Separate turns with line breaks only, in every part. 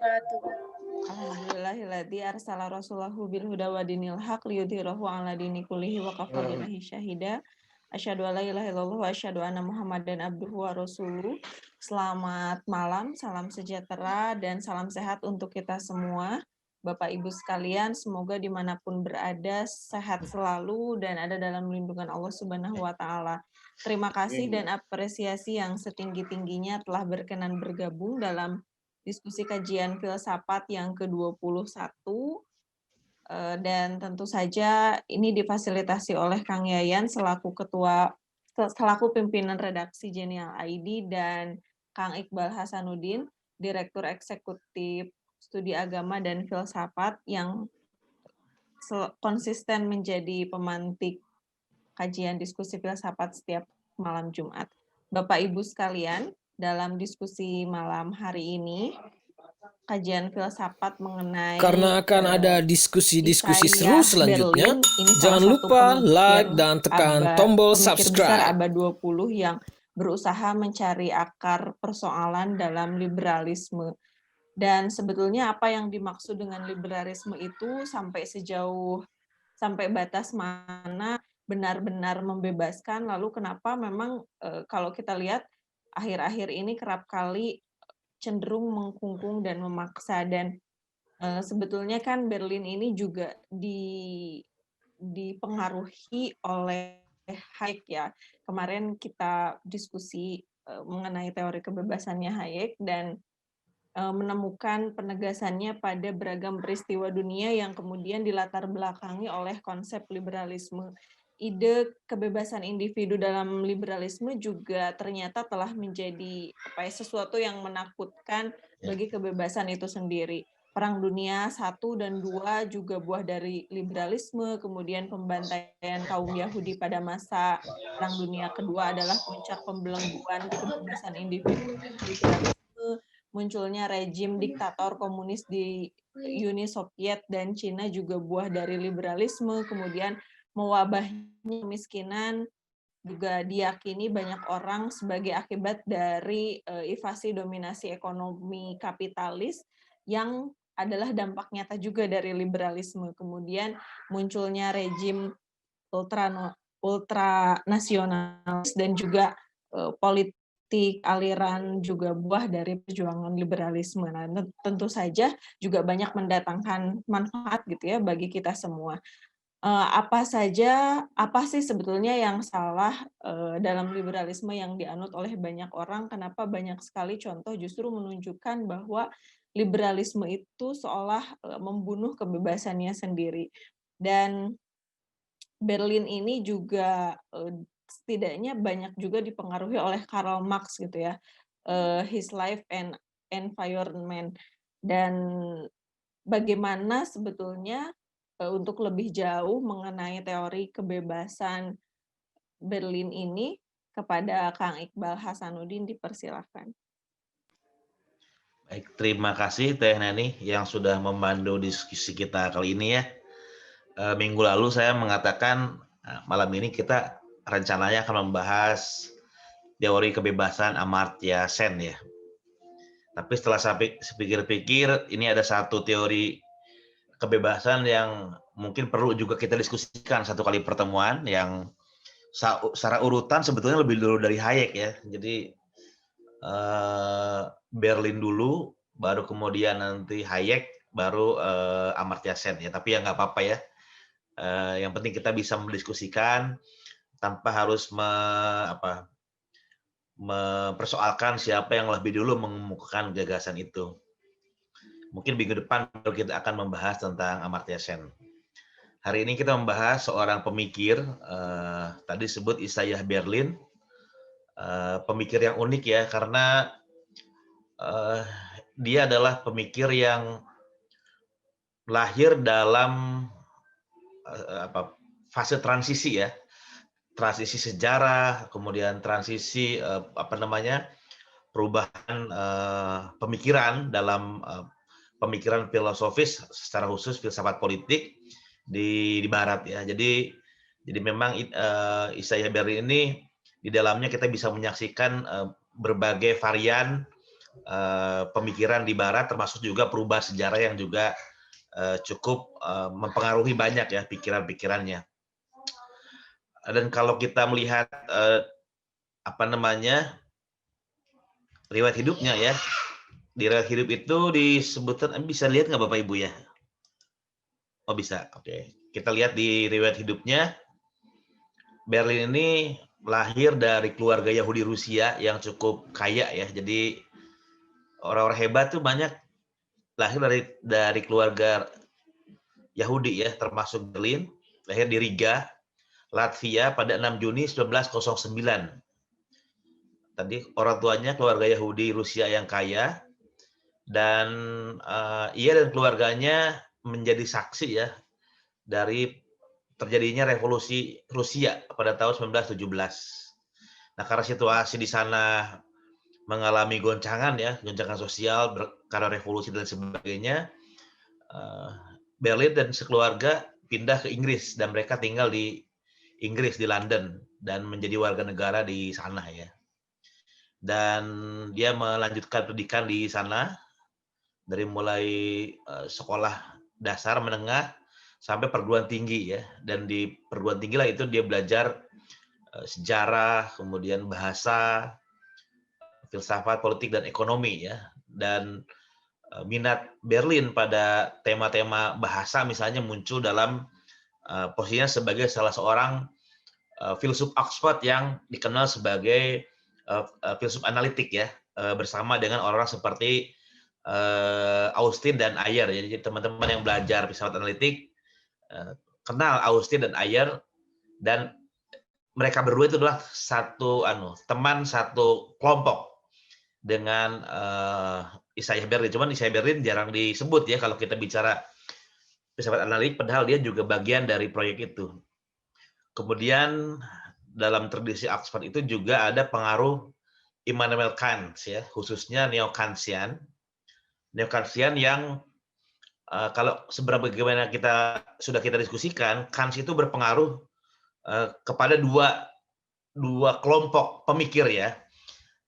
wabarakatuh.
Alhamdulillahilladzi arsala rasulahu bil huda wa dinil haq liyudhhirahu 'ala dini kullihi wa kafa billahi syahida. Asyhadu alla ilaha illallah wa asyhadu anna Muhammadan abduhu wa rasuluh. Selamat malam, salam sejahtera dan salam sehat untuk kita semua. Bapak Ibu sekalian, semoga dimanapun berada sehat selalu dan ada dalam lindungan Allah Subhanahu wa Ta'ala. Terima kasih dan apresiasi yang setinggi-tingginya telah berkenan bergabung dalam diskusi kajian filsafat yang ke-21, dan tentu saja ini difasilitasi oleh Kang Yayan selaku pimpinan redaksi Genial ID dan Kang Iqbal Hasanuddin, Direktur Eksekutif Studi Agama dan Filsafat yang konsisten menjadi pemantik kajian diskusi filsafat setiap malam Jumat. Bapak Ibu sekalian, dalam diskusi malam hari ini kajian filsafat mengenai
karena akan ada diskusi-diskusi seru
Isaiah
selanjutnya.
Berlin. Ini
Jangan
salah satu
lupa
pemikir
like dan tekan tombol
pemikir besar
subscribe.
abad 20 yang berusaha mencari akar persoalan dalam liberalisme. Dan sebetulnya apa yang dimaksud dengan liberalisme itu sampai batas mana benar-benar membebaskan, lalu kenapa memang kalau kita lihat akhir-akhir ini kerap kali cenderung mengkungkung dan memaksa, dan sebetulnya kan Berlin ini juga dipengaruhi oleh Hayek ya. Kemarin kita diskusi mengenai teori kebebasannya Hayek dan menemukan penegasannya pada beragam peristiwa dunia yang kemudian dilatar belakangi oleh konsep liberalisme. Ide kebebasan individu dalam liberalisme juga ternyata telah menjadi sesuatu yang menakutkan bagi kebebasan itu sendiri. Perang Dunia I dan II juga buah dari liberalisme, kemudian pembantaian kaum Yahudi pada masa Perang Dunia Kedua adalah puncak pembelengguan kebebasan individu dan liberalisme. Munculnya rejim diktator komunis di Uni Soviet dan Cina juga buah dari liberalisme, kemudian mewabahnya kemiskinan juga diyakini banyak orang sebagai akibat dari invasi dominasi ekonomi kapitalis yang adalah dampak nyata juga dari liberalisme. Kemudian munculnya rejim ultranasionalis dan juga politik aliran juga buah dari perjuangan liberalisme. Nah, tentu saja juga banyak mendatangkan manfaat gitu ya bagi kita semua. Apa sih sebetulnya yang salah dalam liberalisme yang dianut oleh banyak orang? Kenapa banyak sekali contoh justru menunjukkan bahwa liberalisme itu seolah membunuh kebebasannya sendiri. Dan Berlin ini juga setidaknya banyak juga dipengaruhi oleh Karl Marx gitu ya, His Life and Environment. Dan bagaimana sebetulnya untuk lebih jauh mengenai teori kebebasan Berlin ini, kepada Kang Iqbal Hasanuddin dipersilahkan.
Baik, terima kasih Teh Neni yang sudah memandu diskusi kita kali ini ya. Minggu lalu saya mengatakan malam ini kita rencananya akan membahas teori kebebasan Amartya Sen ya. Tapi setelah saya pikir-pikir, ini ada satu teori kebebasan yang mungkin perlu juga kita diskusikan satu kali pertemuan, yang secara urutan sebetulnya lebih dulu dari Hayek ya. Jadi Berlin dulu, baru kemudian nanti Hayek, baru Amartya Sen ya. Tapi ya nggak apa-apa ya. Yang penting kita bisa mendiskusikan tanpa harus mempersoalkan siapa yang lebih dulu mengemukakan gagasan itu. Mungkin minggu depan baru kita akan membahas tentang Amartya Sen. Hari ini kita membahas seorang pemikir, tadi disebut Isaiah Berlin, pemikir yang unik ya, karena dia adalah pemikir yang lahir dalam fase transisi ya, transisi sejarah, kemudian transisi perubahan pemikiran dalam pemikiran filosofis, secara khusus filsafat politik di Barat ya. Jadi memang Isaiah Berlin ini di dalamnya kita bisa menyaksikan berbagai varian pemikiran di Barat, termasuk juga perubahan sejarah yang juga cukup mempengaruhi banyak ya pikiran-pikirannya. Dan kalau kita melihat riwayat hidupnya ya, di riwayat hidup itu disebutkan, bisa lihat nggak Bapak Ibu ya? Oh bisa, oke. Kita lihat di riwayat hidupnya, Berlin ini lahir dari keluarga Yahudi Rusia yang cukup kaya ya. Jadi orang-orang hebat tuh banyak lahir dari keluarga Yahudi ya, termasuk Berlin, lahir di Riga, Latvia pada 6 Juni 1909. Tadi orang tuanya keluarga Yahudi Rusia yang kaya, dan ia dan keluarganya menjadi saksi ya dari terjadinya revolusi Rusia pada tahun 1917. Nah, karena situasi di sana mengalami goncangan ya, goncangan sosial karena revolusi dan sebagainya, Berlin dan sekeluarga pindah ke Inggris dan mereka tinggal di Inggris di London dan menjadi warga negara di sana ya. Dan dia melanjutkan pendidikan di sana dari mulai sekolah dasar, menengah, sampai perguruan tinggi ya. Dan di perguruan tinggi lah itu dia belajar sejarah, kemudian bahasa, filsafat, politik, dan ekonomi ya. Dan minat Berlin pada tema-tema bahasa misalnya muncul dalam posisinya sebagai salah seorang filsuf Oxford yang dikenal sebagai filsuf analitik ya, bersama dengan orang seperti Austin dan Ayer. Jadi teman-teman yang belajar filsafat analitik kenal Austin dan Ayer, dan mereka berdua itu adalah teman satu kelompok dengan Isaiah Berlin. Cuman Isaiah Berlin jarang disebut ya kalau kita bicara filsafat analitik, padahal dia juga bagian dari proyek itu. Kemudian dalam tradisi Oxford itu juga ada pengaruh Immanuel Kant ya, khususnya neo-Kantian yang kalau seberapa bagaimana sudah kita diskusikan, Kant itu berpengaruh kepada dua kelompok pemikir ya.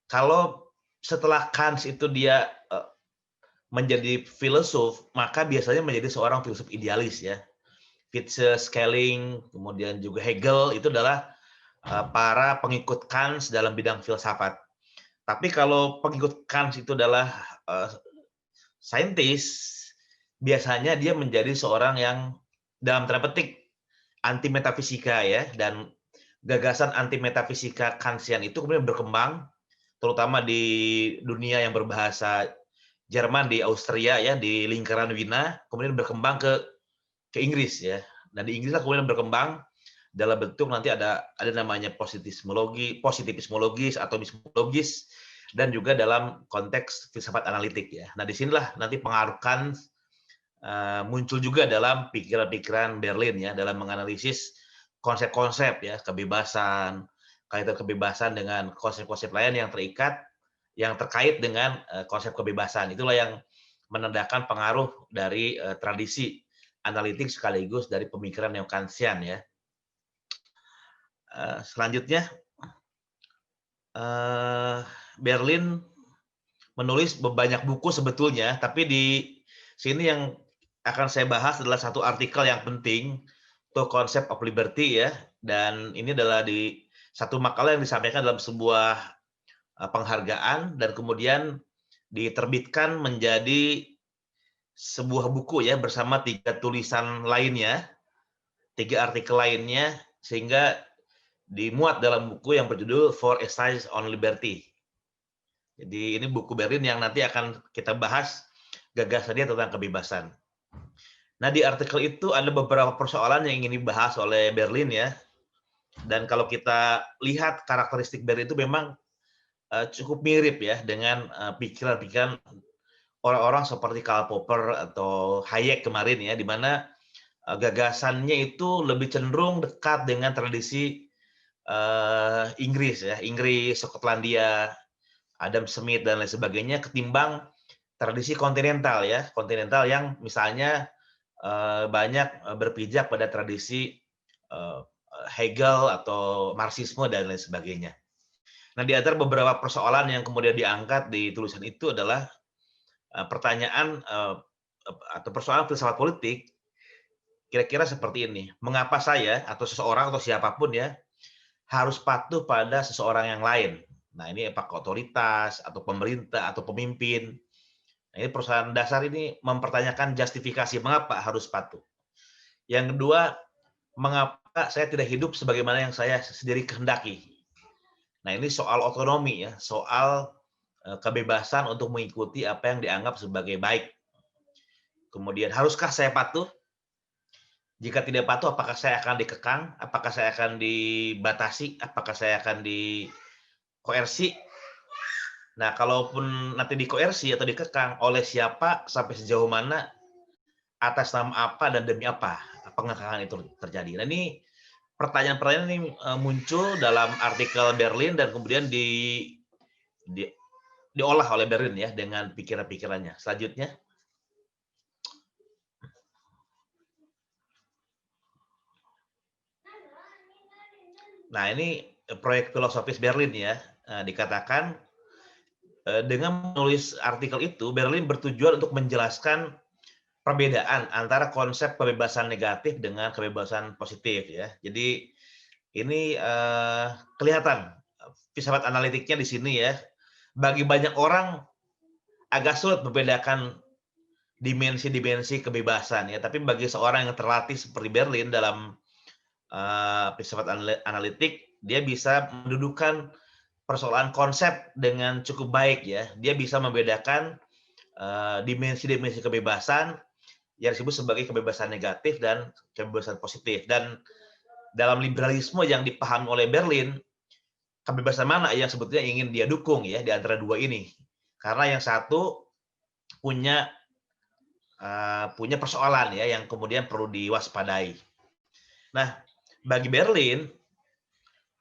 Kalau setelah Kant itu dia menjadi filsuf, maka biasanya menjadi seorang filsuf idealis ya. Fichte, Schelling, kemudian juga Hegel itu adalah para pengikut Kant dalam bidang filsafat. Tapi kalau pengikut Kant itu adalah saintis, biasanya dia menjadi seorang yang dalam tanda petik anti metafisika ya, dan gagasan anti metafisika Kantian itu kemudian berkembang terutama di dunia yang berbahasa Jerman, di Austria ya, di lingkaran Wina, kemudian berkembang ke Inggris ya. Dan di Inggris lah kemudian berkembang dalam bentuk nanti ada namanya positivismologis atau mismologis, dan juga dalam konteks filsafat analitik ya. Nah, disinilah nanti pengaruh Kant muncul juga dalam pikiran-pikiran Berlin ya, dalam menganalisis konsep-konsep ya, kebebasan, kaitan kebebasan dengan konsep-konsep lain yang terkait dengan konsep kebebasan. Itulah yang menandakan pengaruh dari tradisi analitik sekaligus dari pemikiran neo-Kantian ya. Selanjutnya, Berlin menulis banyak buku sebetulnya, tapi di sini yang akan saya bahas adalah satu artikel yang penting, itu Concept of Liberty ya, dan ini adalah di satu makalah yang disampaikan dalam sebuah penghargaan dan kemudian diterbitkan menjadi sebuah buku ya bersama 3 tulisan lainnya, 3 artikel lainnya, sehingga dimuat dalam buku yang berjudul Four Essays on Liberty. Jadi ini buku Berlin yang nanti akan kita bahas gagasannya tentang kebebasan. Nah, di artikel itu ada beberapa persoalan yang ingin dibahas oleh Berlin ya. Dan kalau kita lihat karakteristik Berlin itu memang cukup mirip ya dengan pikiran-pikiran orang-orang seperti Karl Popper atau Hayek kemarin ya, di mana gagasannya itu lebih cenderung dekat dengan tradisi Inggris ya, Inggris, Skotlandia, Adam Smith dan lain sebagainya, ketimbang tradisi kontinental ya, kontinental yang misalnya banyak berpijak pada tradisi Hegel atau Marxisme dan lain sebagainya. Nah, di antara beberapa persoalan yang kemudian diangkat di tulisan itu adalah pertanyaan atau persoalan filsafat politik kira-kira seperti ini. Mengapa saya atau seseorang atau siapapun ya harus patuh pada seseorang yang lain? Nah, ini apakah otoritas atau pemerintah atau pemimpin? Nah, ini persoalan dasar ini mempertanyakan justifikasi mengapa harus patuh. Yang kedua, mengapa saya tidak hidup sebagaimana yang saya sendiri kehendaki? Nah, ini soal otonomi ya, soal kebebasan untuk mengikuti apa yang dianggap sebagai baik. Kemudian, haruskah saya patuh? Jika tidak patuh, apakah saya akan dikekang? Apakah saya akan dibatasi? Apakah saya akan dikoersi? Nah, kalaupun nanti dikoersi atau dikekang, oleh siapa, sampai sejauh mana, atas nama apa, dan demi apa pengekangan itu terjadi. Nah, ini pertanyaan-pertanyaan ini muncul dalam artikel Berlin dan kemudian diolah oleh Berlin ya dengan pikiran-pikirannya. Selanjutnya. Nah, ini proyek filosofis Berlin ya. Dikatakan dengan menulis artikel itu, Berlin bertujuan untuk menjelaskan perbedaan antara konsep kebebasan negatif dengan kebebasan positif ya. Jadi ini kelihatan filsafat analitiknya di sini ya. Bagi banyak orang agak sulit membedakan dimensi-dimensi kebebasan ya. Tapi bagi seorang yang terlatih seperti Berlin dalam filsafat analitik, dia bisa mendudukan persoalan konsep dengan cukup baik ya. Dia bisa membedakan dimensi-dimensi kebebasan yang disebut sebagai kebebasan negatif dan kebebasan positif. Dan dalam liberalisme yang dipahami oleh Berlin, kebebasan mana yang sebetulnya ingin dia dukung ya di antara dua ini? Karena yang satu punya persoalan ya yang kemudian perlu diwaspadai. Nah, bagi Berlin,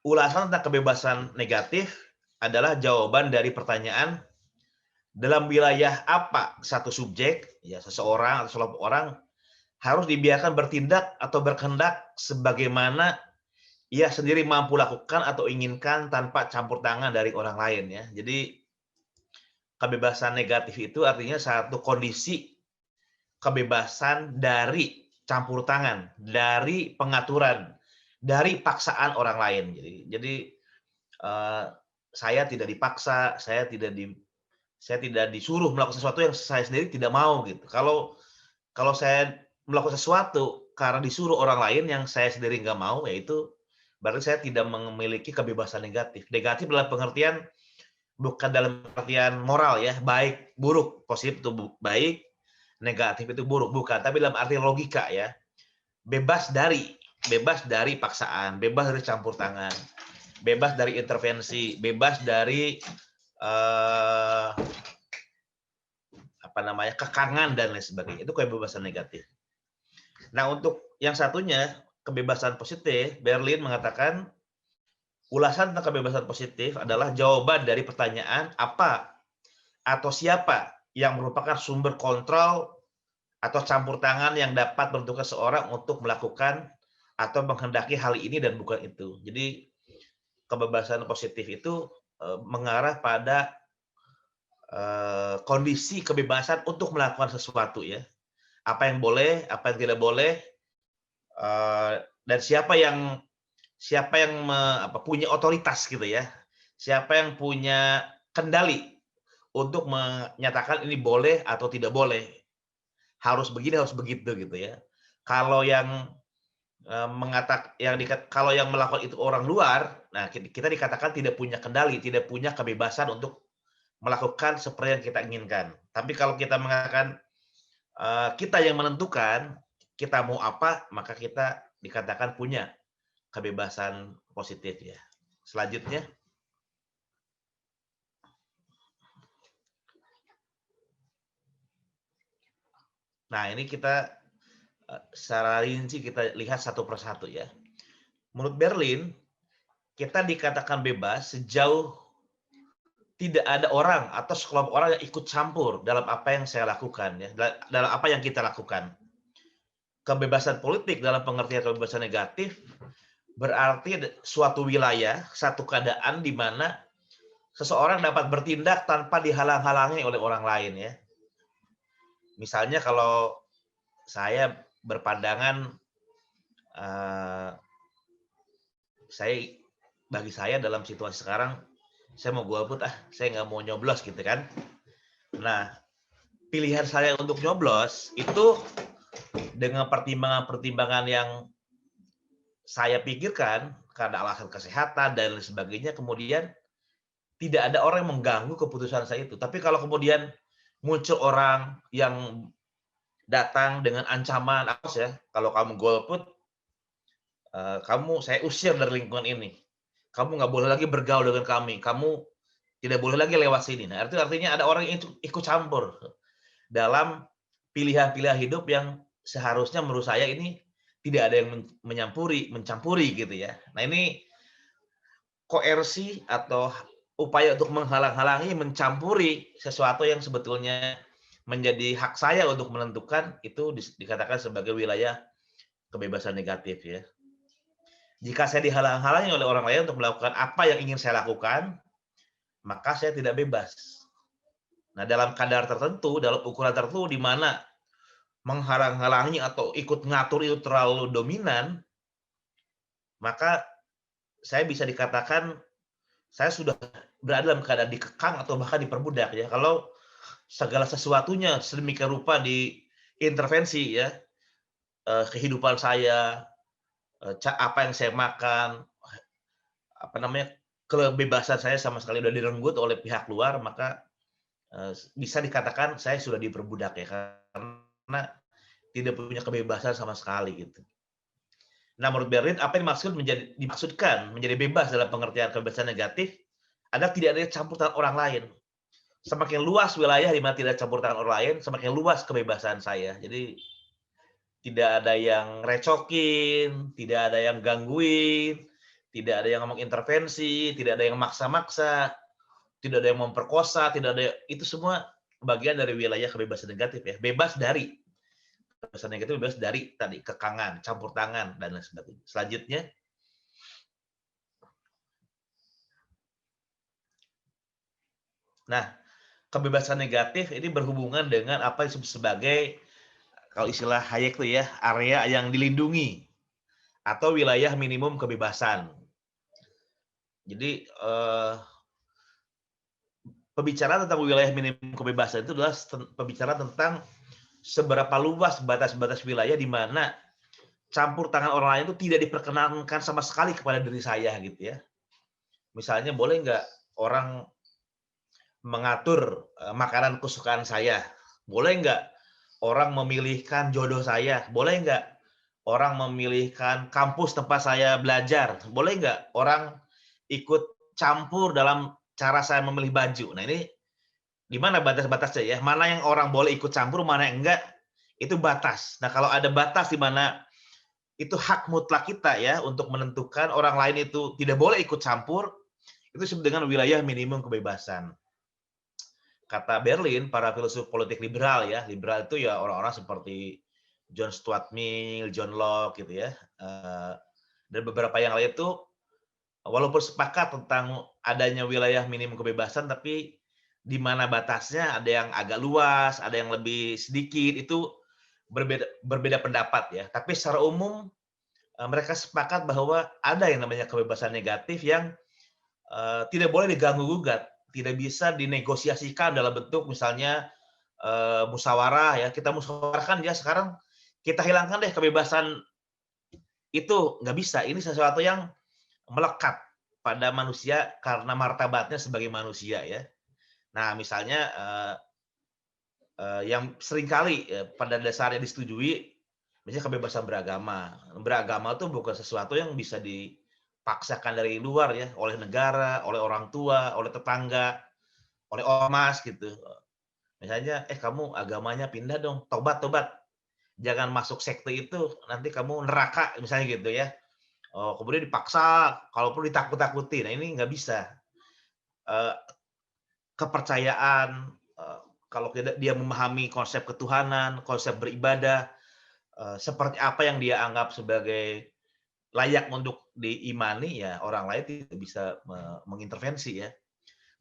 ulasan tentang kebebasan negatif adalah jawaban dari pertanyaan dalam wilayah apa satu subjek, ya seseorang atau sekelompok orang harus dibiarkan bertindak atau berkehendak sebagaimana ia sendiri mampu lakukan atau inginkan tanpa campur tangan dari orang lain ya. Jadi kebebasan negatif itu artinya satu kondisi kebebasan dari campur tangan, dari pengaturan, dari paksaan orang lain. Jadi saya tidak dipaksa, saya tidak disuruh melakukan sesuatu yang saya sendiri tidak mau gitu. Kalau saya melakukan sesuatu karena disuruh orang lain yang saya sendiri nggak mau, yaitu berarti saya tidak memiliki kebebasan negatif. Negatif dalam pengertian bukan dalam pengertian moral ya, baik, buruk, positif itu baik, negatif itu buruk, bukan. Tapi dalam arti logika ya, bebas dari paksaan, bebas dari campur tangan, bebas dari intervensi, bebas dari kekangan dan lain sebagainya. Itu kebebasan negatif. Nah, untuk yang satunya, kebebasan positif, Berlin mengatakan ulasan tentang kebebasan positif adalah jawaban dari pertanyaan apa atau siapa yang merupakan sumber kontrol atau campur tangan yang dapat menentukan seorang untuk melakukan atau menghendaki hal ini dan bukan itu. Jadi kebebasan positif itu mengarah pada kondisi kebebasan untuk melakukan sesuatu ya. Apa yang boleh, apa yang tidak boleh, dan siapa yang punya otoritas gitu ya. Siapa yang punya kendali untuk menyatakan ini boleh atau tidak boleh. Harus begini, harus begitu gitu ya. Kalau yang kalau yang melakukan itu orang luar, nah kita dikatakan tidak punya kendali, tidak punya kebebasan untuk melakukan seperti yang kita inginkan. Tapi kalau kita mengatakan kita yang menentukan kita mau apa, maka kita dikatakan punya kebebasan positif ya. Selanjutnya. Nah, ini kita secara rinci kita lihat satu persatu ya. Menurut Berlin, kita dikatakan bebas sejauh tidak ada orang atau sekelompok orang yang ikut campur dalam apa yang saya lakukan ya, dalam apa yang kita lakukan. Kebebasan politik dalam pengertian kebebasan negatif berarti suatu wilayah, satu keadaan di mana seseorang dapat bertindak tanpa dihalang-halangi oleh orang lain ya. Misalnya kalau saya berpandangan, saya bagi saya dalam situasi sekarang, saya mau golput saya nggak mau nyoblos gitu kan. Nah, pilihan saya untuk nyoblos itu dengan pertimbangan-pertimbangan yang saya pikirkan karena alasan kesehatan dan lain sebagainya, kemudian tidak ada orang yang mengganggu keputusan saya itu. Tapi kalau kemudian muncul orang yang datang dengan ancaman, "Awas ya, kalau kamu golput, saya usir dari lingkungan ini. Kamu nggak boleh lagi bergaul dengan kami. Kamu tidak boleh lagi lewat sini." Nah, itu artinya ada orang yang ikut campur dalam pilihan-pilihan hidup yang seharusnya menurut saya ini tidak ada yang mencampuri gitu ya. Nah, ini koersi atau upaya untuk menghalang-halangi, mencampuri sesuatu yang sebetulnya menjadi hak saya untuk menentukan, itu dikatakan sebagai wilayah kebebasan negatif ya. Jika saya dihalang-halangi oleh orang lain untuk melakukan apa yang ingin saya lakukan, maka saya tidak bebas. Nah, dalam kadar tertentu, dalam ukuran tertentu di mana menghalang-halangi atau ikut ngatur itu terlalu dominan, maka saya bisa dikatakan saya sudah berada dalam keadaan dikekang atau bahkan diperbudak ya. Kalau segala sesuatunya sedemikian rupa diintervensi ya, kehidupan saya, apa yang saya makan, kebebasan saya sama sekali sudah direnggut oleh pihak luar, maka bisa dikatakan saya sudah diperbudak ya, karena tidak punya kebebasan sama sekali gitu. Nah, menurut Berlin, apa yang dimaksudkan menjadi bebas dalam pengertian kebebasan negatif adalah tidak ada campur tangan orang lain. Semakin luas wilayah di mana tidak campur tangan orang lain, semakin luas kebebasan saya. Jadi tidak ada yang recokin, tidak ada yang gangguin, tidak ada yang ngomong intervensi, tidak ada yang maksa-maksa, tidak ada yang memperkosa, tidak ada, itu semua bagian dari wilayah kebebasan negatif ya. Bebas dari kebebasan negatif, bebas dari tadi kekangan, campur tangan dan lain sebagainya. Selanjutnya, nah, kebebasan negatif ini berhubungan dengan apa yang disebut sebagai, kalau istilah Hayek itu ya, area yang dilindungi atau wilayah minimum kebebasan. Jadi pembicaraan tentang wilayah minimum kebebasan itu adalah pembicaraan tentang seberapa luas batas-batas wilayah di mana campur tangan orang lain itu tidak diperkenankan sama sekali kepada diri saya gitu ya. Misalnya boleh nggak orang mengatur makanan kesukaan saya? Boleh nggak orang memilihkan jodoh saya? Boleh nggak orang memilihkan kampus tempat saya belajar? Boleh nggak orang ikut campur dalam cara saya memilih baju? Nah, ini di mana batas-batasnya ya? Mana yang orang boleh ikut campur, mana yang enggak, itu batas. Nah, kalau ada batas di mana itu hak mutlak kita ya untuk menentukan, orang lain itu tidak boleh ikut campur, itu disebut dengan wilayah minimum kebebasan. Kata Berlin, para filsuf politik liberal ya, liberal itu ya orang-orang seperti John Stuart Mill, John Locke gitu ya, dan beberapa yang lain itu walaupun sepakat tentang adanya wilayah minimum kebebasan, tapi di mana batasnya ada yang agak luas, ada yang lebih sedikit, itu berbeda pendapat ya. Tapi secara umum mereka sepakat bahwa ada yang namanya kebebasan negatif yang tidak boleh diganggu-gugat, tidak bisa dinegosiasikan dalam bentuk misalnya musyawarah ya, kita musyawarahkan ya sekarang kita hilangkan deh kebebasan itu, nggak bisa. Ini sesuatu yang melekat pada manusia karena martabatnya sebagai manusia ya. Nah, misalnya yang seringkali pada dasarnya disetujui, misalnya kebebasan beragama. Beragama itu bukan sesuatu yang bisa dipaksakan dari luar ya, oleh negara, oleh orang tua, oleh tetangga, oleh ormas gitu. Misalnya, kamu agamanya pindah dong, tobat. Jangan masuk sekte itu, nanti kamu neraka, misalnya gitu ya. Kemudian dipaksa, kalaupun ditakut-takuti. Nah, ini nggak bisa. Kepercayaan, kalau dia memahami konsep ketuhanan, konsep beribadah, seperti apa yang dia anggap sebagai layak untuk diimani, ya orang lain tidak bisa mengintervensi ya.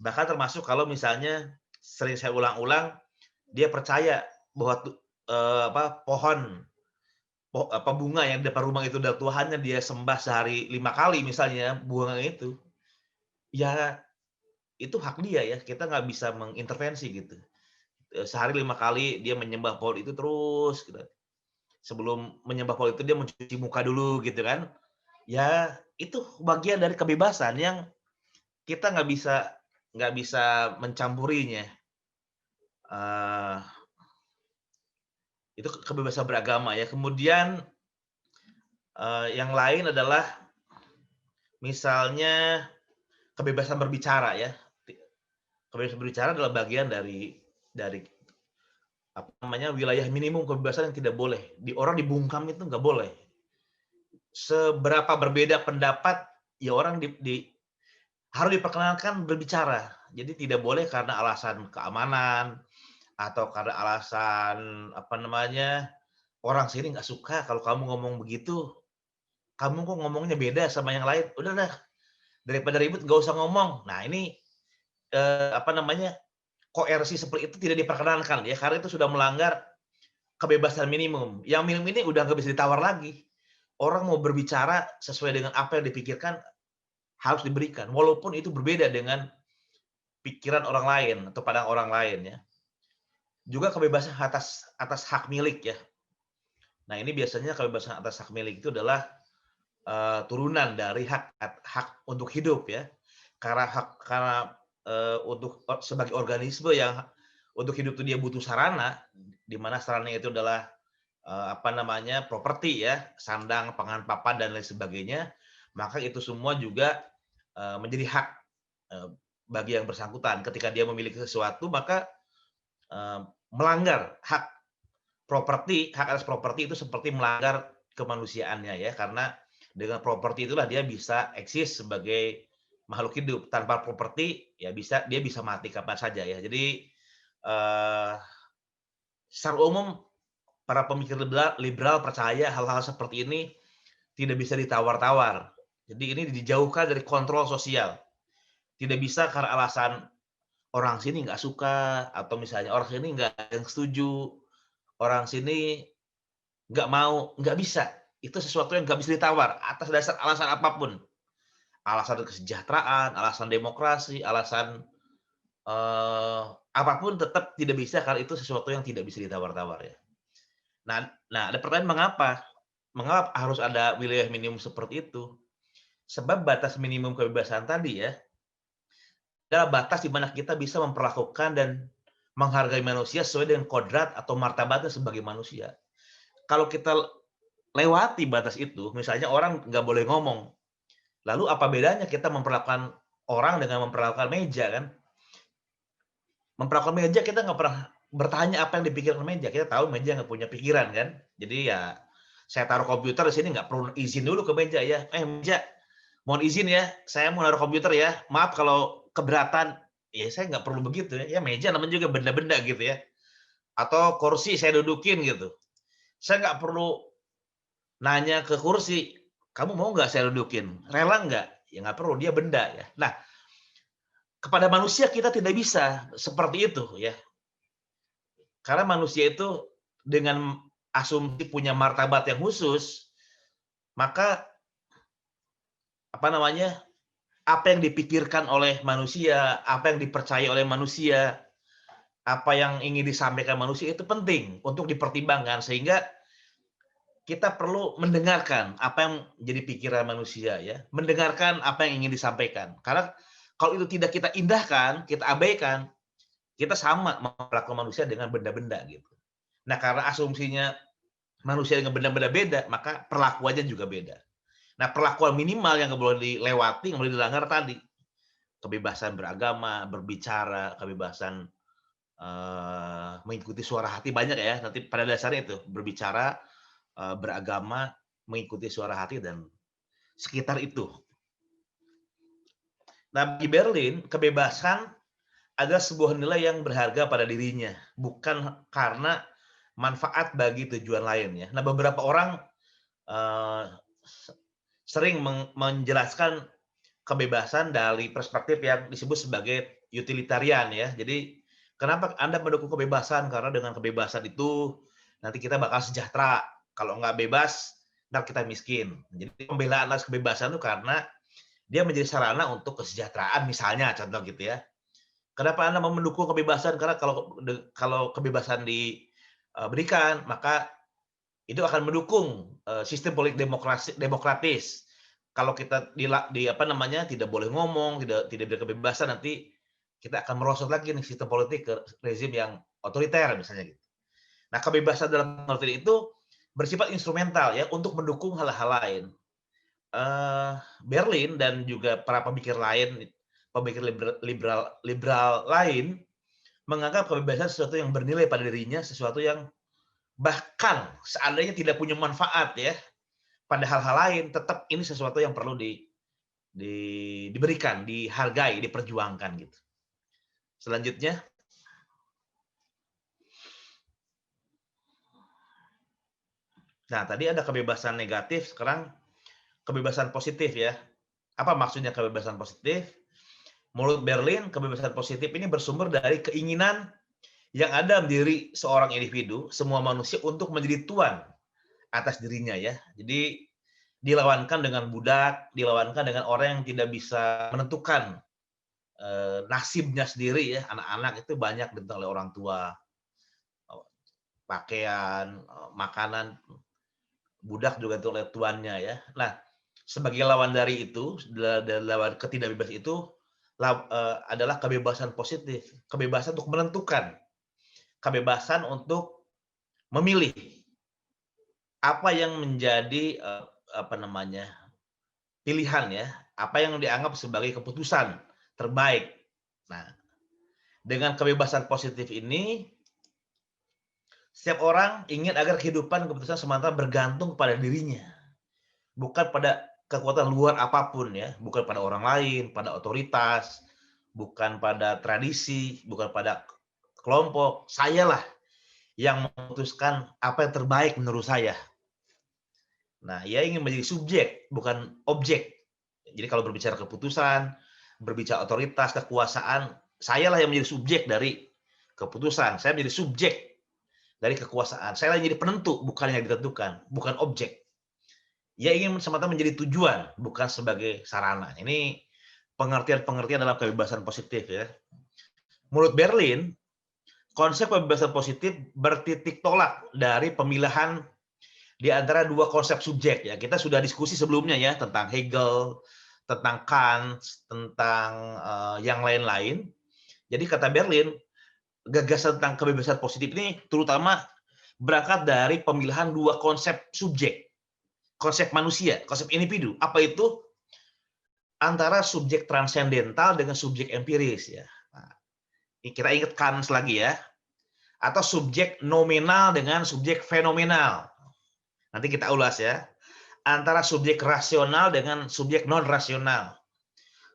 Bahkan termasuk kalau misalnya sering saya ulang-ulang, dia percaya bahwa pohon bunga yang di depan rumah itu udah Tuhannya dia sembah sehari 5 kali misalnya bunga itu, ya itu hak dia ya, kita nggak bisa mengintervensi gitu. Sehari 5 kali dia menyembah pohon itu terus gitu. Sebelum menyembah pohon itu dia mencuci muka dulu gitu kan. Ya itu bagian dari kebebasan yang kita nggak bisa mencampurinya. Eee, itu kebebasan beragama ya. Kemudian, yang lain adalah misalnya kebebasan berbicara ya. Kebebasan berbicara adalah bagian dari apa namanya, wilayah minimum kebebasan yang tidak boleh. Orang dibungkam itu nggak boleh. Seberapa berbeda pendapat, ya orang harus diperkenankan berbicara. Jadi tidak boleh karena alasan keamanan, atau karena alasan, apa namanya, orang sini nggak suka kalau kamu ngomong begitu, kamu kok ngomongnya beda sama yang lain, udah dah, daripada ribut nggak usah ngomong. Nah ini, apa namanya, koersi seperti itu tidak diperkenankan ya, karena itu sudah melanggar kebebasan minimum. Yang minimum ini udah nggak bisa ditawar lagi. Orang mau berbicara sesuai dengan apa yang dipikirkan harus diberikan, walaupun itu berbeda dengan pikiran orang lain atau pandangan orang lain ya. Juga kebebasan atas atas hak milik ya. Nah ini biasanya kebebasan atas hak milik itu adalah, turunan dari hak untuk hidup ya. Karena untuk sebagai organisme yang untuk hidup itu dia butuh sarana, di mana sarana itu adalah, apa namanya, properti ya, sandang, pangan, papan, dan lain sebagainya, maka itu semua juga, menjadi hak, eee, bagi yang bersangkutan. Ketika dia memiliki sesuatu maka, melanggar hak atas properti itu seperti melanggar kemanusiaannya ya, karena dengan properti itulah dia bisa eksis sebagai makhluk hidup. Tanpa properti ya dia bisa mati kapan saja ya. Jadi, eee, secara umum para pemikir liberal liberal percaya hal-hal seperti ini tidak bisa ditawar-tawar. Jadi ini dijauhkan dari kontrol sosial. Tidak bisa karena alasan orang sini nggak suka, atau misalnya orang sini nggak ada yang setuju, orang sini nggak mau, nggak bisa. Itu sesuatu yang nggak bisa ditawar atas dasar alasan apapun. Alasan kesejahteraan, alasan demokrasi, alasan, apapun tetap tidak bisa karena itu sesuatu yang tidak bisa ditawar-tawar ya. Nah ada pertanyaan mengapa? Mengapa harus ada wilayah minimum seperti itu? Sebab batas minimum kebebasan tadi ya, adalah batas di mana kita bisa memperlakukan dan menghargai manusia sesuai dengan kodrat atau martabatnya sebagai manusia. Kalau kita lewati batas itu, misalnya orang nggak boleh ngomong, lalu apa bedanya kita memperlakukan orang dengan memperlakukan meja kan? Memperlakukan meja kita nggak pernah bertanya apa yang dipikirkan meja, kita tahu meja nggak punya pikiran kan? Jadi ya saya taruh komputer di sini nggak perlu izin dulu ke meja ya, meja mohon izin ya, saya mau naruh komputer ya, maaf kalau keberatan. Ya saya nggak perlu begitu ya, meja namanya juga benda-benda gitu ya. Atau kursi saya dudukin gitu. Saya nggak perlu nanya ke kursi, "Kamu mau nggak saya dudukin? Rela nggak?" Ya nggak perlu, dia benda ya. Nah, kepada manusia kita tidak bisa seperti itu ya. Karena manusia itu dengan asumsi punya martabat yang khusus, maka apa namanya, apa yang dipikirkan oleh manusia, apa yang dipercaya oleh manusia, apa yang ingin disampaikan manusia itu penting untuk dipertimbangkan sehingga kita perlu mendengarkan apa yang jadi pikiran manusia ya, mendengarkan apa yang ingin disampaikan. Karena kalau itu tidak kita indahkan, kita abaikan, kita sama memperlakukan manusia dengan benda-benda gitu. Nah, karena asumsinya manusia dengan benda-benda beda, maka perlakuannya juga beda. Nah, perlakuan minimal yang nggak boleh dilewati, yang boleh dilanggar tadi, kebebasan beragama, berbicara, kebebasan mengikuti suara hati banyak ya. Nanti pada dasarnya itu berbicara, beragama, mengikuti suara hati dan sekitar itu. Nah, di Berlin kebebasan adalah sebuah nilai yang berharga pada dirinya, bukan karena manfaat bagi tujuan lain ya. Nah, beberapa orang eh, sering menjelaskan kebebasan dari perspektif yang disebut sebagai utilitarian ya. Jadi kenapa Anda mendukung kebebasan? Karena dengan kebebasan itu nanti kita bakal sejahtera. Kalau nggak bebas, ntar kita miskin. Jadi pembelaan atas kebebasan itu karena dia menjadi sarana untuk kesejahteraan misalnya, contoh gitu ya. Kenapa Anda mau mendukung kebebasan? Karena kalau kebebasan diberikan, maka itu akan mendukung sistem politik demokratis. Kalau kita apa namanya tidak boleh ngomong, tidak ada kebebasan, nanti kita akan merosot lagi nih sistem politik ke rezim yang otoriter misalnya gitu. Nah, kebebasan dalam arti itu bersifat instrumental ya untuk mendukung hal-hal lain. Berlin dan juga para pemikir lain, pemikir liberal lain menganggap kebebasan sesuatu yang bernilai pada dirinya, sesuatu yang bahkan seandainya tidak punya manfaat ya pada hal-hal lain, tetap ini sesuatu yang perlu diberikan, dihargai, diperjuangkan gitu. Selanjutnya, nah tadi ada kebebasan negatif, sekarang kebebasan positif ya. Apa maksudnya kebebasan positif? Menurut Berlin, kebebasan positif ini bersumber dari keinginan yang ada di diri seorang individu, semua manusia untuk menjadi tuan atas dirinya ya. Jadi dilawankan dengan budak, dilawankan dengan orang yang tidak bisa menentukan nasibnya sendiri ya. Anak-anak itu banyak ditentukan oleh orang tua, pakaian, makanan, budak juga itu oleh tuannya ya. Nah, sebagai lawan dari itu, lawan ketidakbebasan itu adalah kebebasan positif, kebebasan untuk menentukan, kebebasan untuk memilih apa yang menjadi apa namanya pilihan ya, apa yang dianggap sebagai keputusan terbaik. Nah, dengan kebebasan positif ini, setiap orang ingin agar kehidupan keputusan semata bergantung pada dirinya, bukan pada kekuatan luar apapun ya, bukan pada orang lain, pada otoritas, bukan pada tradisi, bukan pada kelompok. Sayalah yang memutuskan apa yang terbaik menurut saya. Nah, ia ingin menjadi subjek, bukan objek. Jadi kalau berbicara keputusan, berbicara otoritas, kekuasaan, sayalah yang menjadi subjek dari keputusan. Saya menjadi subjek dari kekuasaan. Saya yang jadi penentu, bukan yang ditentukan, bukan objek. Ia ingin semata menjadi tujuan, bukan sebagai sarana. Ini pengertian-pengertian dalam kebebasan positif ya. Menurut Berlin, konsep kebebasan positif bertitik tolak dari pemilahan di antara dua konsep subjek ya. Kita sudah diskusi sebelumnya ya tentang Hegel, tentang Kant, tentang yang lain-lain. Jadi kata Berlin, gagasan tentang kebebasan positif ini terutama berangkat dari pemilahan dua konsep subjek. Konsep manusia, konsep individu. Apa itu? Antara subjek transendental dengan subjek empiris ya. Nah, kita ingat Kant lagi ya. Atau subjek nominal dengan subjek fenomenal. Nanti kita ulas ya. Antara subjek rasional dengan subjek non rasional.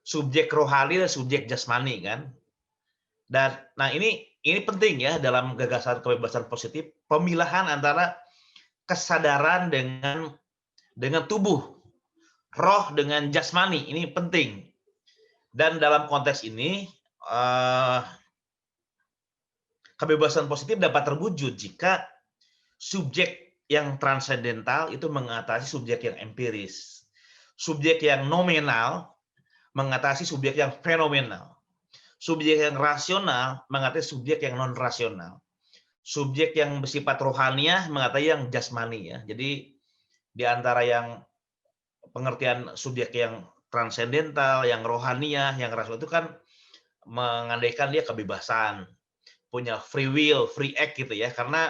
Subjek rohani dan subjek jasmani kan. Dan nah ini penting ya dalam gagasan kebebasan positif, pemilahan antara kesadaran dengan tubuh, roh dengan jasmani, ini penting. Dan dalam konteks ini, kebebasan positif dapat terwujud jika subjek yang transendental itu mengatasi subjek yang empiris. Subjek yang nominal mengatasi subjek yang fenomenal. Subjek yang rasional mengatasi subjek yang non-rasional. Subjek yang bersifat rohaniah mengatasi yang jasmani ya. Jadi di antara yang pengertian subjek yang transendental, yang rohaniah, yang rasional itu kan mengandaikan dia kebebasan, punya free will, free act gitu ya. Karena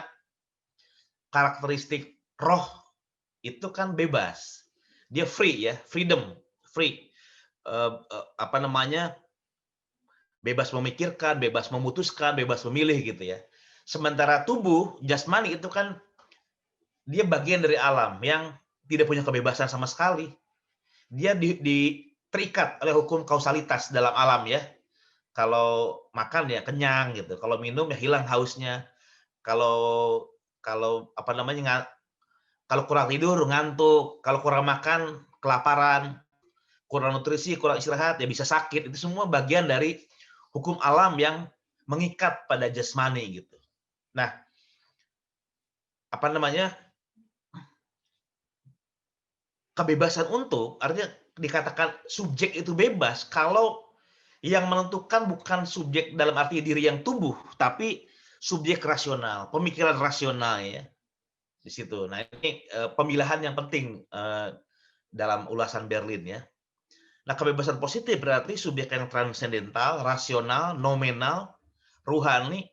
karakteristik roh itu kan bebas. Dia free ya, freedom, free. Apa namanya? Bebas memikirkan, bebas memutuskan, bebas memilih gitu ya. Sementara tubuh, jasmani itu kan dia bagian dari alam yang tidak punya kebebasan sama sekali. Dia terikat oleh hukum kausalitas dalam alam ya. Kalau makan ya kenyang gitu, kalau minum ya hilang hausnya. Kalau apa namanya kalau kurang tidur ngantuk, kalau kurang makan kelaparan, kurang nutrisi, kurang istirahat ya bisa sakit. Itu semua bagian dari hukum alam yang mengikat pada jasmani gitu. Nah, apa namanya? Kebebasan untuk artinya dikatakan subjek itu bebas kalau yang menentukan bukan subjek dalam arti diri yang tubuh, tapi subjek rasional, pemikiran rasional ya di situ. Nah ini pemilahan yang penting dalam ulasan Berlin ya. Nah kebebasan positif berarti subjek yang transendental, rasional, nominal, ruhani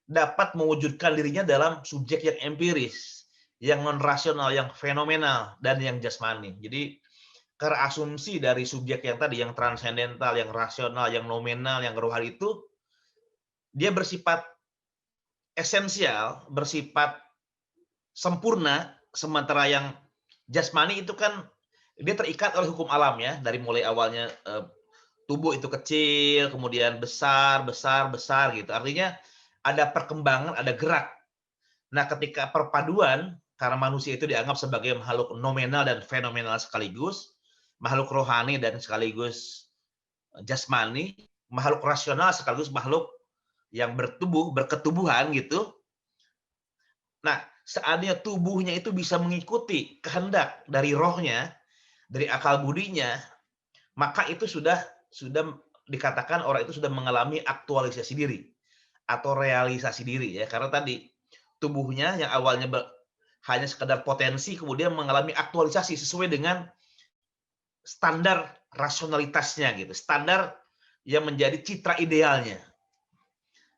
dapat mewujudkan dirinya dalam subjek yang empiris, yang non rasional, yang fenomenal dan yang jasmani. Jadi karena asumsi dari subjek yang tadi, yang transendental, yang rasional, yang nominal, yang rohani itu, dia bersifat esensial, bersifat sempurna, sementara yang jasmani itu kan dia terikat oleh hukum alam ya, dari mulai awalnya tubuh itu kecil, kemudian besar, besar, besar gitu. Artinya ada perkembangan, ada gerak. Nah, ketika perpaduan, karena manusia itu dianggap sebagai makhluk nominal dan fenomenal sekaligus, makhluk rohani dan sekaligus jasmani, makhluk rasional sekaligus makhluk yang bertubuh, berketubuhan gitu. Nah, seandainya tubuhnya itu bisa mengikuti kehendak dari rohnya, dari akal budinya, maka itu sudah dikatakan orang itu sudah mengalami aktualisasi diri atau realisasi diri ya. Karena tadi tubuhnya yang awalnya hanya sekedar potensi kemudian mengalami aktualisasi sesuai dengan standar rasionalitasnya gitu, standar yang menjadi citra idealnya.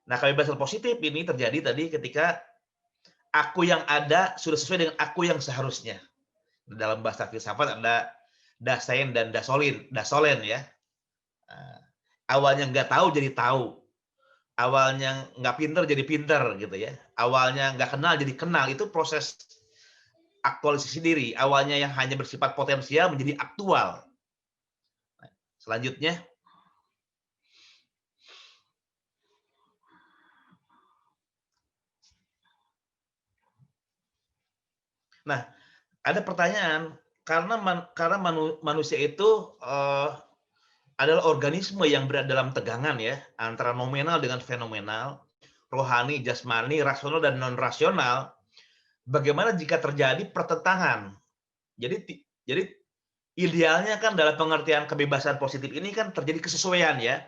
Nah, kebebasan positif ini terjadi tadi ketika aku yang ada sudah sesuai dengan aku yang seharusnya. Dalam bahasa filsafat ada Dasein dan Dasolen ya. Awalnya nggak tahu jadi tahu. Awalnya nggak pinter jadi pinter gitu ya. Awalnya nggak kenal jadi kenal. Itu proses aktualisasi diri. Awalnya yang hanya bersifat potensial menjadi aktual. Selanjutnya. Nah, ada pertanyaan, karena manusia itu adalah organisme yang berada dalam tegangan ya, antara nominal dengan fenomenal, rohani, jasmani, rasional dan non rasional. Bagaimana jika terjadi pertentangan? Jadi idealnya kan dalam pengertian kebebasan positif ini kan terjadi kesesuaian ya.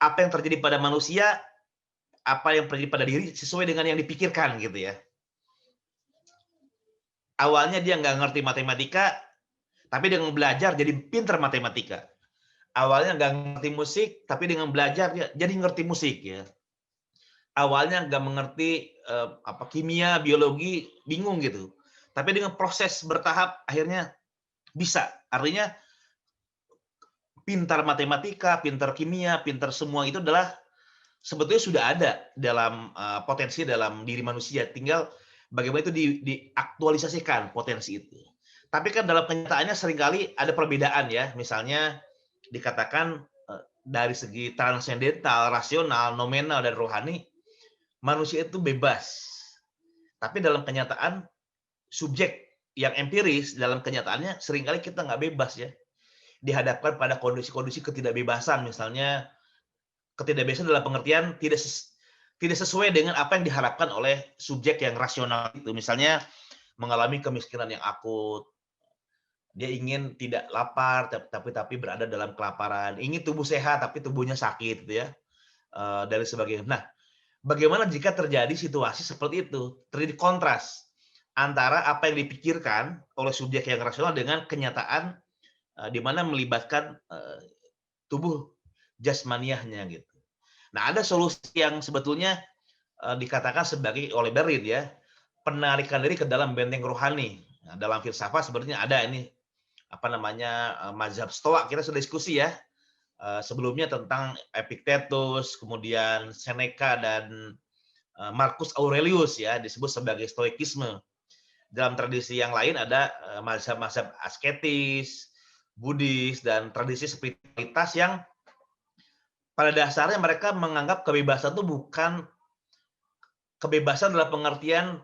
Apa yang terjadi pada manusia, apa yang terjadi pada diri sesuai dengan yang dipikirkan gitu ya. Awalnya dia nggak ngerti matematika, tapi dengan belajar jadi pinter matematika. Awalnya nggak ngerti musik, tapi dengan belajar dia jadi ngerti musik ya. Awalnya nggak mengerti kimia, biologi, bingung gitu. Tapi dengan proses bertahap akhirnya bisa. Artinya pintar matematika, pintar kimia, pintar semua itu adalah sebetulnya sudah ada dalam potensi dalam diri manusia. Tinggal bagaimana itu diaktualisasikan potensi itu. Tapi kan dalam kenyataannya seringkali ada perbedaan ya. Misalnya dikatakan dari segi transendental, rasional, nominal, dan rohani, manusia itu bebas. Tapi dalam kenyataan, subjek yang empiris dalam kenyataannya seringkali kita nggak bebas ya. Dihadapkan pada kondisi-kondisi ketidakbebasan. Misalnya ketidakbebasan dalam pengertian tidak sesuai dengan apa yang diharapkan oleh subjek yang rasional itu. Misalnya mengalami kemiskinan yang akut, dia ingin tidak lapar tapi berada dalam kelaparan, ingin tubuh sehat tapi tubuhnya sakit gitu ya, dari sebagainya. Nah, bagaimana jika terjadi situasi seperti itu, terjadi kontras antara apa yang dipikirkan oleh subjek yang rasional dengan kenyataan di mana melibatkan tubuh jasmaniahnya gitu. Nah, ada solusi yang sebetulnya dikatakan sebagai oleh Berlin ya, penarikan diri ke dalam benteng rohani. Nah, dalam filsafat sebenarnya ada ini mazhab Stoa. Kita sudah diskusi ya sebelumnya tentang Epictetus, kemudian Seneca dan Marcus Aurelius ya, disebut sebagai Stoikisme. Dalam tradisi yang lain ada mazhab-mazhab asketis, Buddhis, dan tradisi spiritualitas yang pada dasarnya mereka menganggap kebebasan itu bukan kebebasan dalam pengertian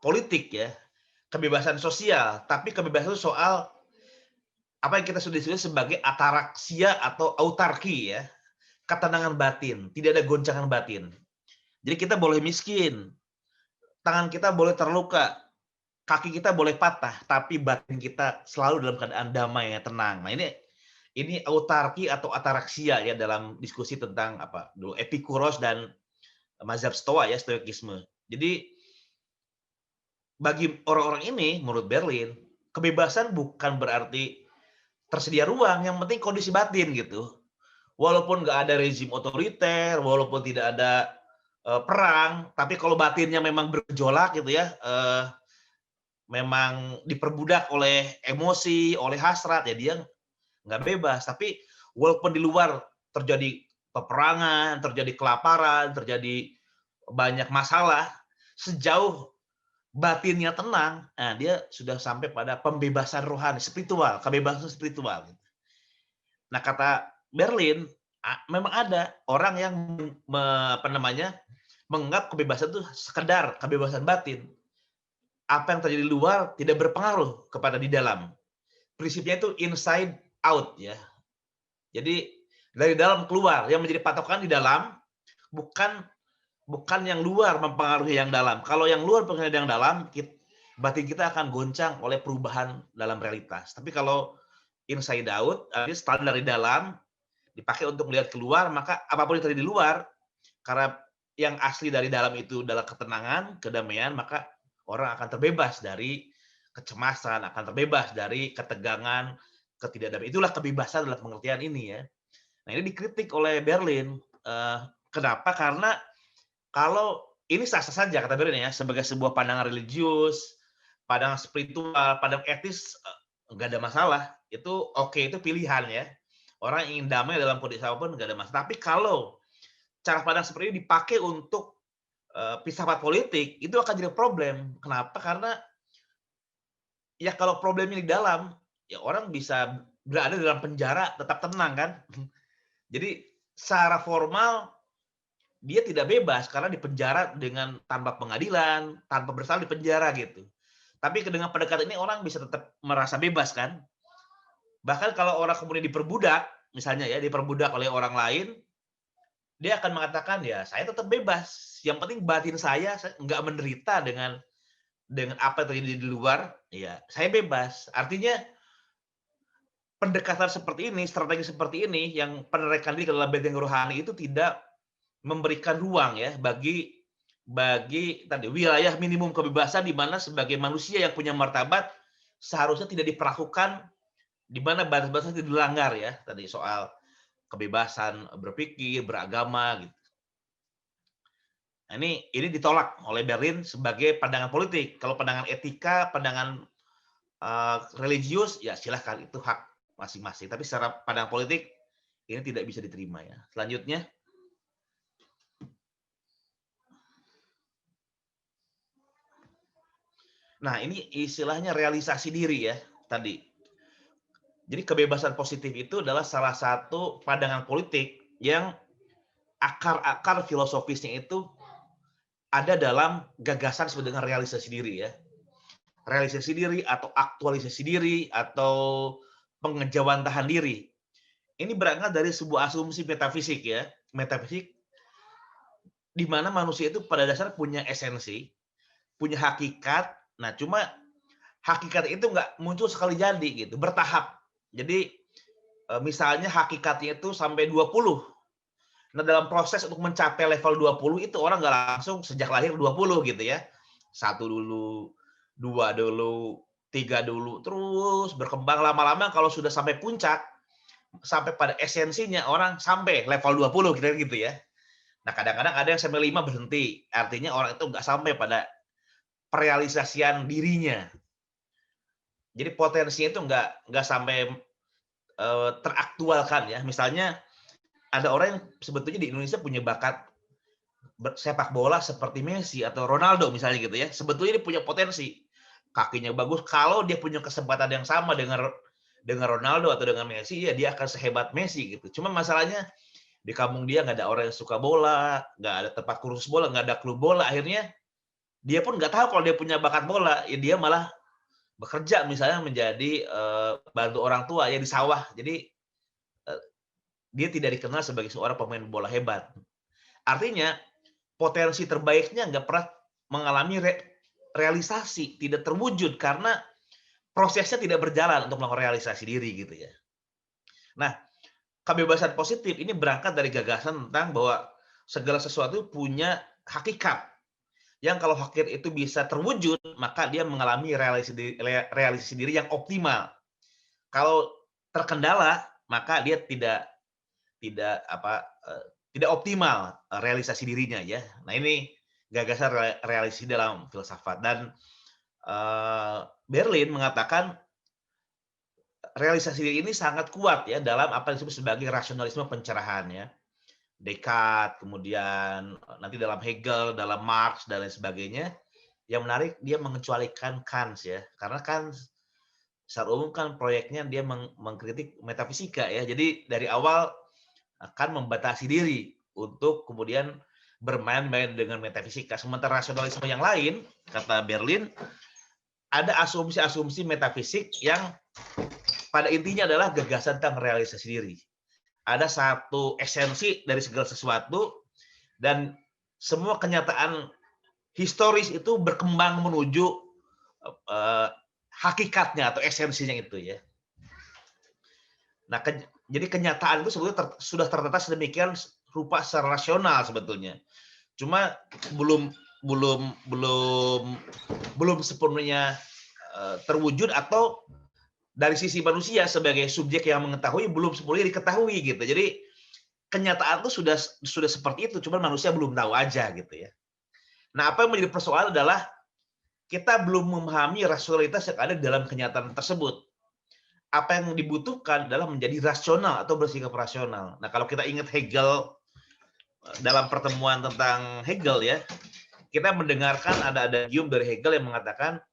politik ya, kebebasan sosial, tapi kebebasan itu soal apa yang kita sudah disebut sebagai ataraksia atau autarki ya. ketenangan batin, tidak ada goncangan batin. Jadi kita boleh miskin, tangan kita boleh terluka, kaki kita boleh patah, tapi batin kita selalu dalam keadaan damai ya, tenang. Nah, ini autarki atau ataraksia ya dalam diskusi tentang apa dulu Epikuros dan mazhab Stoa ya, Stoikisme. Jadi bagi orang-orang ini menurut Berlin, kebebasan bukan berarti tersedia ruang, yang penting kondisi batin gitu. Walaupun nggak ada rezim otoriter, walaupun tidak ada perang, tapi kalau batinnya memang bergejolak gitu ya, memang diperbudak oleh emosi, oleh hasrat, ya dia nggak bebas. Tapi walaupun di luar terjadi peperangan, terjadi kelaparan, terjadi banyak masalah, sejauh batinnya tenang, nah dia sudah sampai pada pembebasan rohani, spiritual, kebebasan spiritual. Nah, kata Berlin, memang ada orang yang menganggap kebebasan itu sekedar kebebasan batin. Apa yang terjadi di luar tidak berpengaruh kepada di dalam. Prinsipnya itu inside out ya. Jadi dari dalam keluar, yang menjadi patokan di dalam bukan yang luar mempengaruhi yang dalam. Kalau yang luar mempengaruhi yang dalam, batin kita akan goncang oleh perubahan dalam realitas. Tapi kalau inside out, standar dari dalam dipakai untuk melihat keluar, maka apapun yang terjadi di luar, karena yang asli dari dalam itu adalah ketenangan, kedamaian, maka orang akan terbebas dari kecemasan, akan terbebas dari ketegangan, ketidakdamaian. Itulah kebebasan dalam pengertian ini ya. Nah, ini dikritik oleh Berlin. Kenapa? Karena kalau ini sah-sah saja kata Berlin ya, sebagai sebuah pandangan religius, pandangan spiritual, pandangan etis, nggak ada masalah. Itu oke, itu pilihan ya. Orang ingin damai dalam kondisi apapun nggak ada masalah. Tapi kalau cara pandang seperti ini dipakai untuk filsafat politik, itu akan jadi problem. Kenapa? Karena ya kalau problemnya di dalam, ya orang bisa berada dalam penjara tetap tenang kan. Jadi secara formal dia tidak bebas karena dipenjara dengan tanpa pengadilan, tanpa bersalah di penjara gitu. Tapi dengan pendekatan ini orang bisa tetap merasa bebas kan. Bahkan kalau orang kemudian diperbudak, misalnya ya diperbudak oleh orang lain, dia akan mengatakan ya saya tetap bebas. Yang penting batin saya nggak menderita dengan apa yang terjadi di luar, ya saya bebas. Artinya pendekatan seperti ini, strategi seperti ini yang penerikan diri ke dalam benteng rohani itu tidak memberikan ruang ya bagi tadi wilayah minimum kebebasan di mana sebagai manusia yang punya martabat seharusnya tidak diperlakukan, di mana batas-batasnya tidak dilanggar ya, tadi soal kebebasan berpikir, beragama gitu. Nah, ini ditolak oleh Berlin sebagai pandangan politik. Kalau pandangan etika, pandangan religius ya silahkan, itu hak masing-masing. Tapi secara pandangan politik ini tidak bisa diterima ya. Selanjutnya. Nah, ini istilahnya realisasi diri ya tadi. Jadi kebebasan positif itu adalah salah satu pandangan politik yang akar-akar filosofisnya itu ada dalam gagasan disebut dengan realisasi diri ya. Realisasi diri atau aktualisasi diri atau pengejawantahan diri. Ini berangkat dari sebuah asumsi metafisik ya. Metafisik di mana manusia itu pada dasar punya esensi, punya hakikat. Nah, cuma hakikat itu nggak muncul sekali jadi gitu, bertahap. Jadi misalnya hakikatnya itu sampai 20. Nah, dalam proses untuk mencapai level 20 itu orang nggak langsung sejak lahir 20 gitu ya. 1 dulu, 2 dulu, 3 dulu, terus berkembang lama-lama kalau sudah sampai puncak, sampai pada esensinya orang sampai level 20 kira-kira gitu ya. Nah, kadang-kadang ada yang sampai 5 berhenti. Artinya orang itu nggak sampai pada perealisasian dirinya. Jadi potensinya itu nggak sampai teraktualkan ya. Misalnya ada orang yang sebetulnya di Indonesia punya bakat sepak bola seperti Messi atau Ronaldo misalnya gitu ya. Sebetulnya dia punya potensi, kakinya bagus. Kalau dia punya kesempatan yang sama dengan Ronaldo atau dengan Messi, ya dia akan sehebat Messi gitu. Cuma masalahnya di kampung dia nggak ada orang yang suka bola, nggak ada tempat kursus bola, nggak ada klub bola. Akhirnya dia pun nggak tahu kalau dia punya bakat bola. Ya dia malah bekerja misalnya menjadi bantu orang tua ya di sawah. Jadi dia tidak dikenal sebagai seorang pemain bola hebat. Artinya potensi terbaiknya nggak pernah mengalami realisasi, tidak terwujud karena prosesnya tidak berjalan untuk melakukan realisasi diri gitu ya. Nah, kebebasan positif ini berangkat dari gagasan tentang bahwa segala sesuatu punya hakikat. Yang kalau hakikat itu bisa terwujud, maka dia mengalami realisasi diri yang optimal. Kalau terkendala, maka dia tidak tidak optimal realisasi dirinya ya. Nah, ini gagasan realisasi dalam filsafat dan Berlin mengatakan realisasi diri ini sangat kuat ya dalam apa yang disebut sebagai rasionalisme pencerahan ya. Descartes, kemudian nanti dalam Hegel, dalam Marx dan lain sebagainya. Yang menarik dia mengecualikan Kant ya, karena Kant secara umum kan proyeknya dia mengkritik metafisika ya. Jadi dari awal akan membatasi diri untuk kemudian bermain-main dengan metafisika. Sementara rasionalisme yang lain, kata Berlin, ada asumsi-asumsi metafisik yang pada intinya adalah gagasan tentang realisasi diri. Ada satu esensi dari segala sesuatu dan semua kenyataan historis itu berkembang menuju hakikatnya atau esensinya itu ya. Nah, jadi kenyataan itu sebetulnya sudah tertata sedemikian rupa secara rasional sebetulnya. Cuma belum sepenuhnya terwujud atau dari sisi manusia sebagai subjek yang mengetahui belum sepenuhnya diketahui gitu. Jadi kenyataan itu sudah seperti itu, cuma manusia belum tahu aja gitu ya. Nah, apa yang menjadi persoalan adalah kita belum memahami rasionalitas yang ada di dalam kenyataan tersebut. Apa yang dibutuhkan adalah menjadi rasional atau bersikap rasional. Nah, kalau kita ingat Hegel dalam pertemuan tentang Hegel ya, kita mendengarkan ada idiom dari Hegel yang mengatakan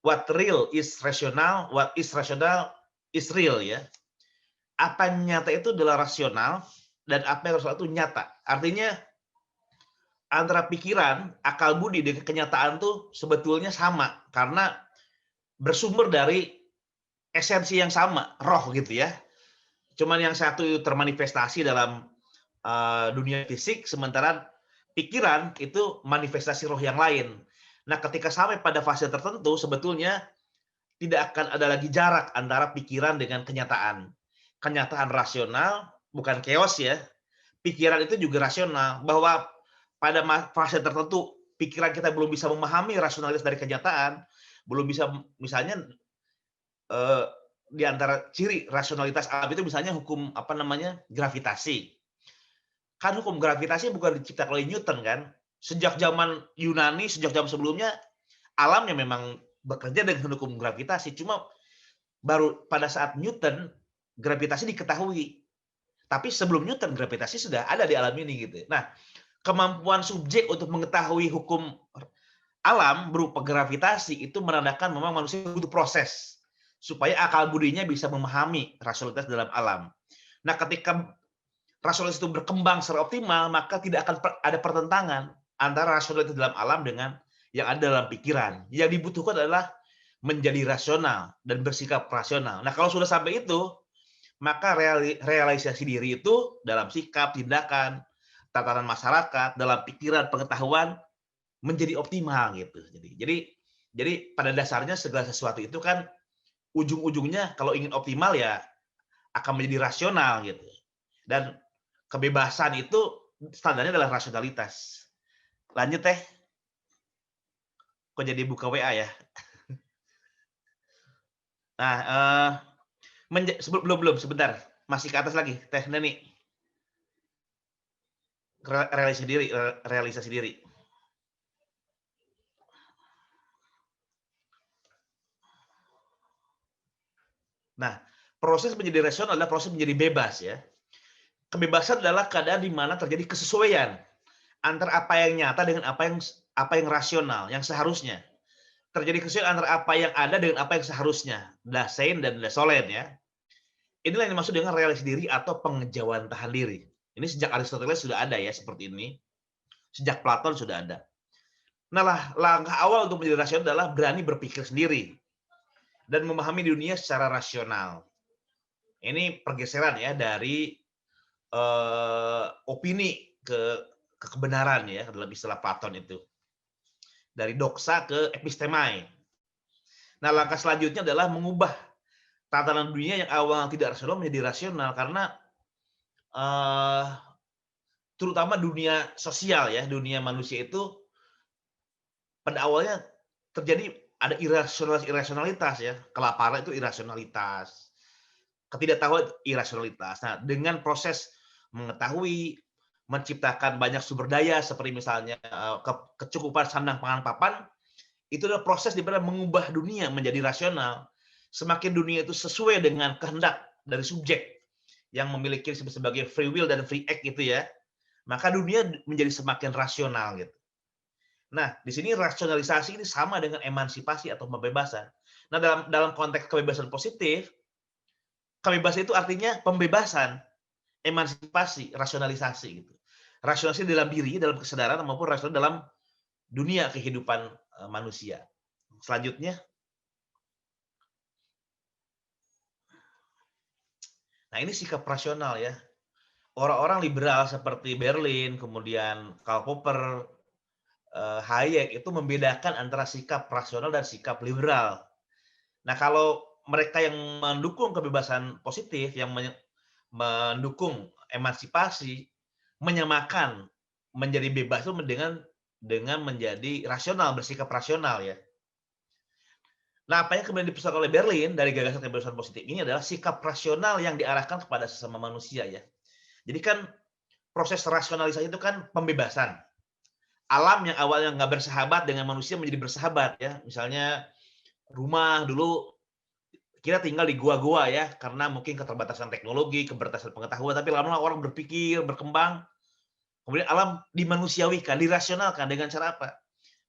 what real is rational, what is rational is real ya. Apa yang nyata itu adalah rasional dan apa yang rasional itu nyata. Artinya antara pikiran, akal budi dengan kenyataan tuh sebetulnya sama karena bersumber dari esensi yang sama, roh gitu ya. Cuman yang satu termanifestasi dalam dunia fisik, sementara pikiran itu manifestasi roh yang lain. Nah, ketika sampai pada fase tertentu, sebetulnya tidak akan ada lagi jarak antara pikiran dengan kenyataan. Kenyataan rasional, bukan chaos ya. Pikiran itu juga rasional, bahwa pada fase tertentu pikiran kita belum bisa memahami rasionalitas dari kenyataan, belum bisa misalnya di antara ciri rasionalitas alam itu misalnya hukum gravitasi. Kan hukum gravitasi bukan diciptakan oleh Newton kan? Sejak zaman Yunani, sejak zaman sebelumnya alam yang memang bekerja dengan hukum gravitasi. Cuma baru pada saat Newton gravitasi diketahui. Tapi sebelum Newton gravitasi sudah ada di alam ini gitu. Nah, kemampuan subjek untuk mengetahui hukum alam berupa gravitasi itu menandakan memang manusia butuh proses supaya akal budinya bisa memahami rasionalitas dalam alam. Nah, ketika rasionalitas itu berkembang secara optimal, maka tidak akan ada pertentangan antara rasionalitas dalam alam dengan yang ada dalam pikiran. Yang dibutuhkan adalah menjadi rasional dan bersikap rasional. Nah, kalau sudah sampai itu, maka realisasi diri itu dalam sikap, tindakan, tatanan masyarakat, dalam pikiran, pengetahuan menjadi optimal gitu. Jadi pada dasarnya segala sesuatu itu kan ujung-ujungnya kalau ingin optimal ya akan menjadi rasional gitu. Dan kebebasan itu standarnya adalah rasionalitas. Lanjut teh. Kok jadi buka WA ya? Nah, belum sebentar. Masih ke atas lagi, Teh Neni. Realisasi diri. Nah, proses menjadi rasional adalah proses menjadi bebas ya. Kebebasan adalah keadaan di mana terjadi kesesuaian antara apa yang nyata dengan apa yang rasional, yang seharusnya. Terjadi kesesuaian antara apa yang ada dengan apa yang seharusnya. Dasein dan dasolen ya. Inilah yang dimaksud dengan realisasi diri atau pengejauhan tahan diri. Ini sejak Aristoteles sudah ada ya seperti ini. Sejak Platon sudah ada. Nah, langkah awal untuk menjadi rasional adalah berani berpikir sendiri dan memahami dunia secara rasional. Ini pergeseran ya dari opini ke kebenaran ya, dalam istilah Platon itu. Dari doxa ke epistemai. Nah, langkah selanjutnya adalah mengubah tatanan dunia yang awalnya tidak rasional menjadi rasional, karena terutama dunia sosial ya, dunia manusia itu pada awalnya terjadi ada irasionalitas ya, kelaparan itu irasionalitas, ketidaktahuan irasionalitas. Nah, dengan proses mengetahui, menciptakan banyak sumber daya seperti misalnya kecukupan sandang pangan papan, itu adalah proses di mana mengubah dunia menjadi rasional. Semakin dunia itu sesuai dengan kehendak dari subjek yang memiliki sebagai free will dan free act gitu ya, maka dunia menjadi semakin rasional gitu. Nah, di sini rasionalisasi ini sama dengan emansipasi atau pembebasan. Nah, dalam konteks kebebasan positif, kebebasan itu artinya pembebasan, emansipasi, rasionalisasi gitu. Rasionalisasi dalam diri, dalam kesadaran maupun rasional dalam dunia kehidupan manusia. Selanjutnya, nah ini sikap rasional ya. Orang-orang liberal seperti Berlin, kemudian Karl Popper, Hayek itu membedakan antara sikap rasional dan sikap liberal. Nah, kalau mereka yang mendukung kebebasan positif, yang mendukung emansipasi, menyamakan menjadi bebas itu dengan menjadi rasional, bersikap rasional ya. Nah, apa yang kemudian dipesan oleh Berlin dari gagasan kebebasan positif ini adalah sikap rasional yang diarahkan kepada sesama manusia ya. Jadi kan proses rasionalisasi itu kan pembebasan. Alam yang awalnya nggak bersahabat dengan manusia menjadi bersahabat ya. Misalnya rumah dulu kita tinggal di gua-gua ya, karena mungkin keterbatasan teknologi, keterbatasan pengetahuan, tapi lama-lama orang berpikir, berkembang, kemudian alam dimanusiawikan, dirasionalkan dengan cara apa?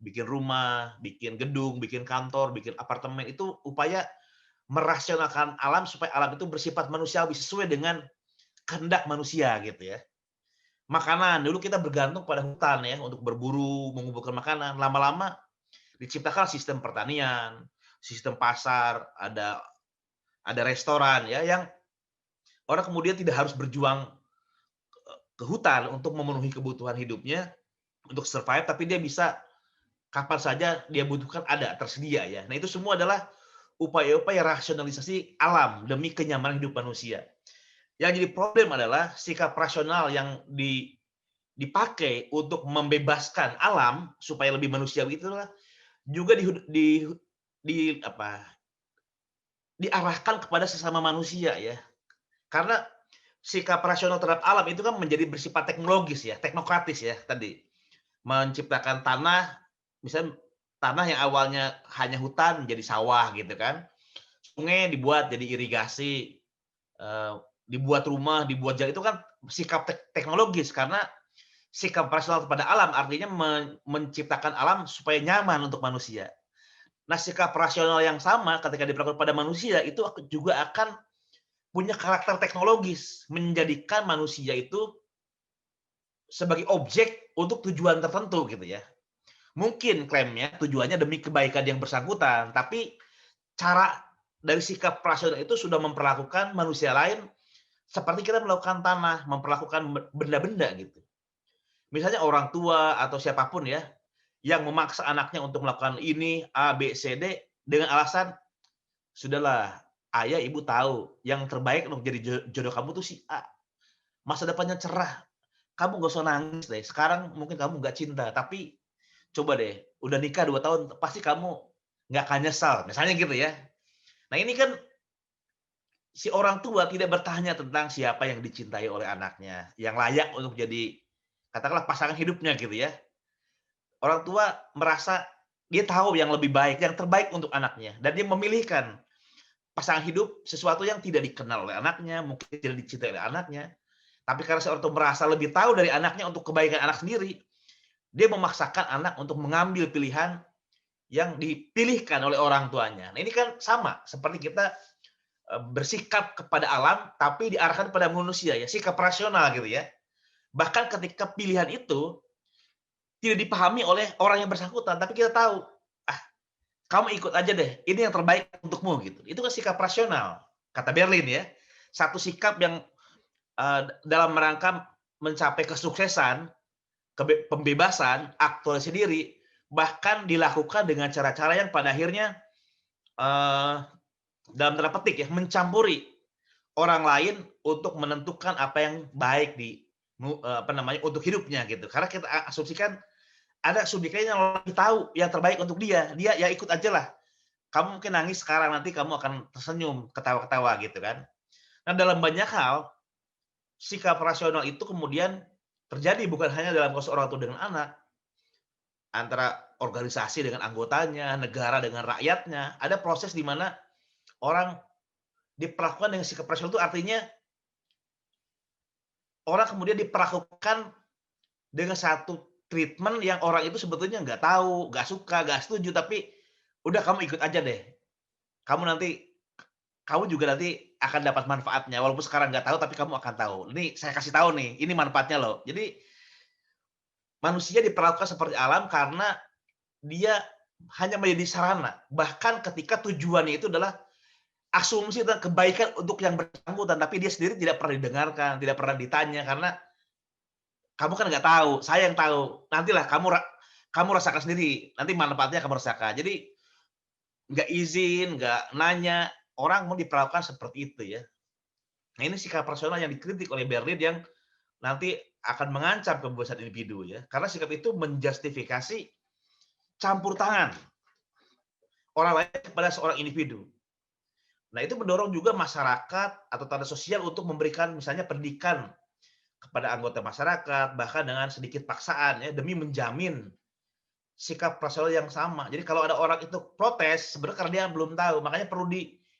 Bikin rumah, bikin gedung, bikin kantor, bikin apartemen, itu upaya merasionalkan alam supaya alam itu bersifat manusiawi sesuai dengan kehendak manusia gitu ya. Makanan, dulu kita bergantung pada hutan ya untuk berburu, mengumpulkan makanan. Lama-lama diciptakan sistem pertanian, sistem pasar, ada restoran ya yang orang kemudian tidak harus berjuang ke hutan untuk memenuhi kebutuhan hidupnya untuk survive, tapi dia bisa kapan saja dia butuhkan ada tersedia ya. Nah, itu semua adalah upaya-upaya rasionalisasi alam demi kenyamanan hidup manusia. Yang jadi problem adalah sikap rasional yang dipakai untuk membebaskan alam supaya lebih manusiawi itu juga diarahkan kepada sesama manusia ya. Karena sikap rasional terhadap alam itu kan menjadi bersifat teknologis ya, teknokratis ya tadi. Menciptakan tanah, misalnya tanah yang awalnya hanya hutan menjadi sawah gitu kan. Sungai dibuat jadi irigasi, dibuat rumah, dibuat jalan, itu kan sikap teknologis karena sikap rasional kepada alam artinya menciptakan alam supaya nyaman untuk manusia. Nah, sikap rasional yang sama ketika diperlakukan pada manusia itu juga akan punya karakter teknologis, menjadikan manusia itu sebagai objek untuk tujuan tertentu gitu ya. Mungkin klaimnya tujuannya demi kebaikan yang bersangkutan, tapi cara dari sikap rasional itu sudah memperlakukan manusia lain seperti kita melakukan tanah, memperlakukan benda-benda gitu. Misalnya orang tua atau siapapun ya, yang memaksa anaknya untuk melakukan ini, A, B, C, D, dengan alasan, sudahlah, ayah ibu tahu, yang terbaik untuk jadi jodoh kamu tuh si A. Masa depannya cerah, kamu gak usah nangis deh, sekarang mungkin kamu gak cinta, tapi coba deh, udah nikah 2 tahun, pasti kamu gak akan nyesal, misalnya gitu ya. Nah ini kan, si orang tua tidak bertanya tentang siapa yang dicintai oleh anaknya, yang layak untuk jadi, katakanlah pasangan hidupnya gitu ya. Orang tua merasa dia tahu yang lebih baik, yang terbaik untuk anaknya, dan dia memilihkan pasangan hidup sesuatu yang tidak dikenal oleh anaknya, mungkin tidak dicintai oleh anaknya. Tapi karena seorang tua merasa lebih tahu dari anaknya untuk kebaikan anak sendiri, dia memaksakan anak untuk mengambil pilihan yang dipilihkan oleh orang tuanya. Nah, ini kan sama seperti kita bersikap kepada alam, tapi diarahkan pada manusia ya, sikap rasional gitu ya. Bahkan ketika pilihan itu tidak dipahami oleh orang yang bersangkutan, tapi kita tahu, ah, kamu ikut aja deh, ini yang terbaik untukmu gitu. Itu kan sikap rasional, kata Berlin ya. Satu sikap yang dalam rangka mencapai kesuksesan, pembebasan, aktualisasi diri, bahkan dilakukan dengan cara-cara yang pada akhirnya dalam tanda petik ya, mencampuri orang lain untuk menentukan apa yang baik untuk hidupnya gitu. Karena kita asumsikan ada subjek lain yang lebih tahu yang terbaik untuk dia. Dia ya ikut aja lah. Kamu mungkin nangis sekarang, nanti kamu akan tersenyum, ketawa-ketawa gitu kan. Nah, dalam banyak hal, sikap rasional itu kemudian terjadi bukan hanya dalam kasus orang tua dengan anak, antara organisasi dengan anggotanya, negara dengan rakyatnya. Ada proses di mana orang diperlakukan dengan sikap rasional itu artinya orang kemudian diperlakukan dengan satu treatment yang orang itu sebetulnya nggak tahu, nggak suka, nggak setuju, tapi udah kamu ikut aja deh. Kamu juga nanti akan dapat manfaatnya, walaupun sekarang nggak tahu, tapi kamu akan tahu. Ini saya kasih tahu nih, ini manfaatnya loh. Jadi manusia diperlakukan seperti alam karena dia hanya menjadi sarana. Bahkan ketika tujuannya itu adalah asumsi tentang kebaikan untuk yang bersangkutan, tapi dia sendiri tidak pernah didengarkan, tidak pernah ditanya, karena kamu kan nggak tahu, saya yang tahu. Nantilah kamu rasakan sendiri, nanti manfaatnya kamu rasakan. Jadi nggak izin, nggak nanya, orang mau diperlakukan seperti itu ya. Nah, ini sikap rasional yang dikritik oleh Berlin yang nanti akan mengancam kebebasan individu ya. Karena sikap itu menjustifikasi campur tangan orang lain kepada seorang individu. Nah, itu mendorong juga masyarakat atau tanda sosial untuk memberikan misalnya pendidikan kepada anggota masyarakat, bahkan dengan sedikit paksaan ya, demi menjamin sikap rasional yang sama. Jadi kalau ada orang itu protes, sebenarnya karena dia belum tahu, makanya perlu